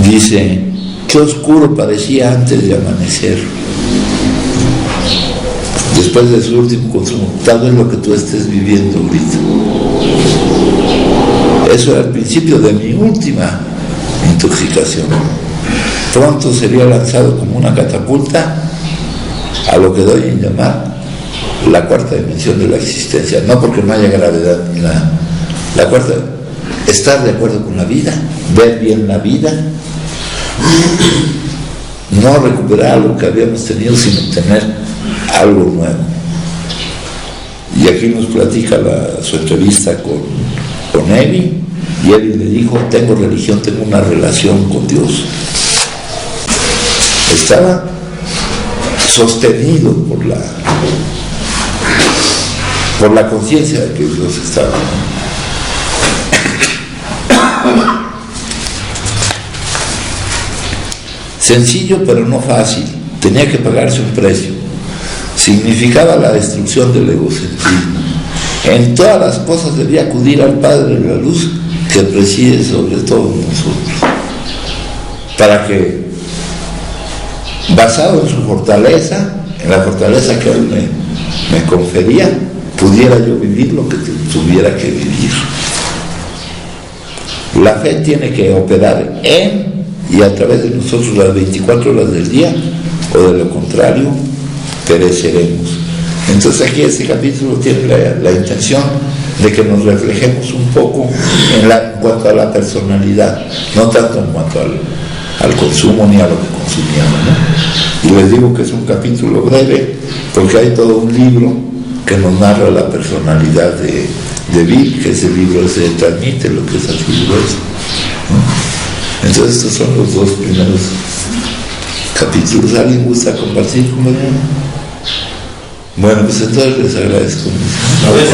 dice, qué oscuro parecía antes de amanecer. Después de su último consumo, tal vez lo que tú estés viviendo ahorita. Eso era el principio de mi última intoxicación. Pronto sería lanzado como una catapulta a lo que doy en llamar la cuarta dimensión de la existencia. No porque no haya gravedad ni nada. La cuarta, estar de acuerdo con la vida, ver bien la vida, no recuperar algo que habíamos tenido, sino tener algo nuevo. Y aquí nos platica su entrevista con Evi, y Evi le dijo, tengo religión, tengo una relación con Dios. Estaba sostenido por la conciencia de que Dios estaba. Sencillo pero no fácil, tenía que pagarse un precio. Significaba la destrucción del egocentrismo. En todas las cosas debía acudir al Padre de la Luz que preside sobre todos nosotros, para que, basado en su fortaleza, en la fortaleza que Él me confería, pudiera yo vivir lo que tuviera que vivir. La fe tiene que operar en y a través de nosotros las 24 horas del día, o de lo contrario pereceremos. Entonces aquí este capítulo tiene la intención de que nos reflejemos un poco en cuanto a la personalidad, no tanto en cuanto al consumo ni a lo que consumíamos, ¿no? Y les digo que es un capítulo breve porque hay todo un libro que nos narra la personalidad de Bill, que ese libro se transmite lo que es el libro es, ¿no? Entonces estos son los dos primeros capítulos. ¿Alguien gusta compartir conmigo? Bueno, pues entonces les agradezco. A veces,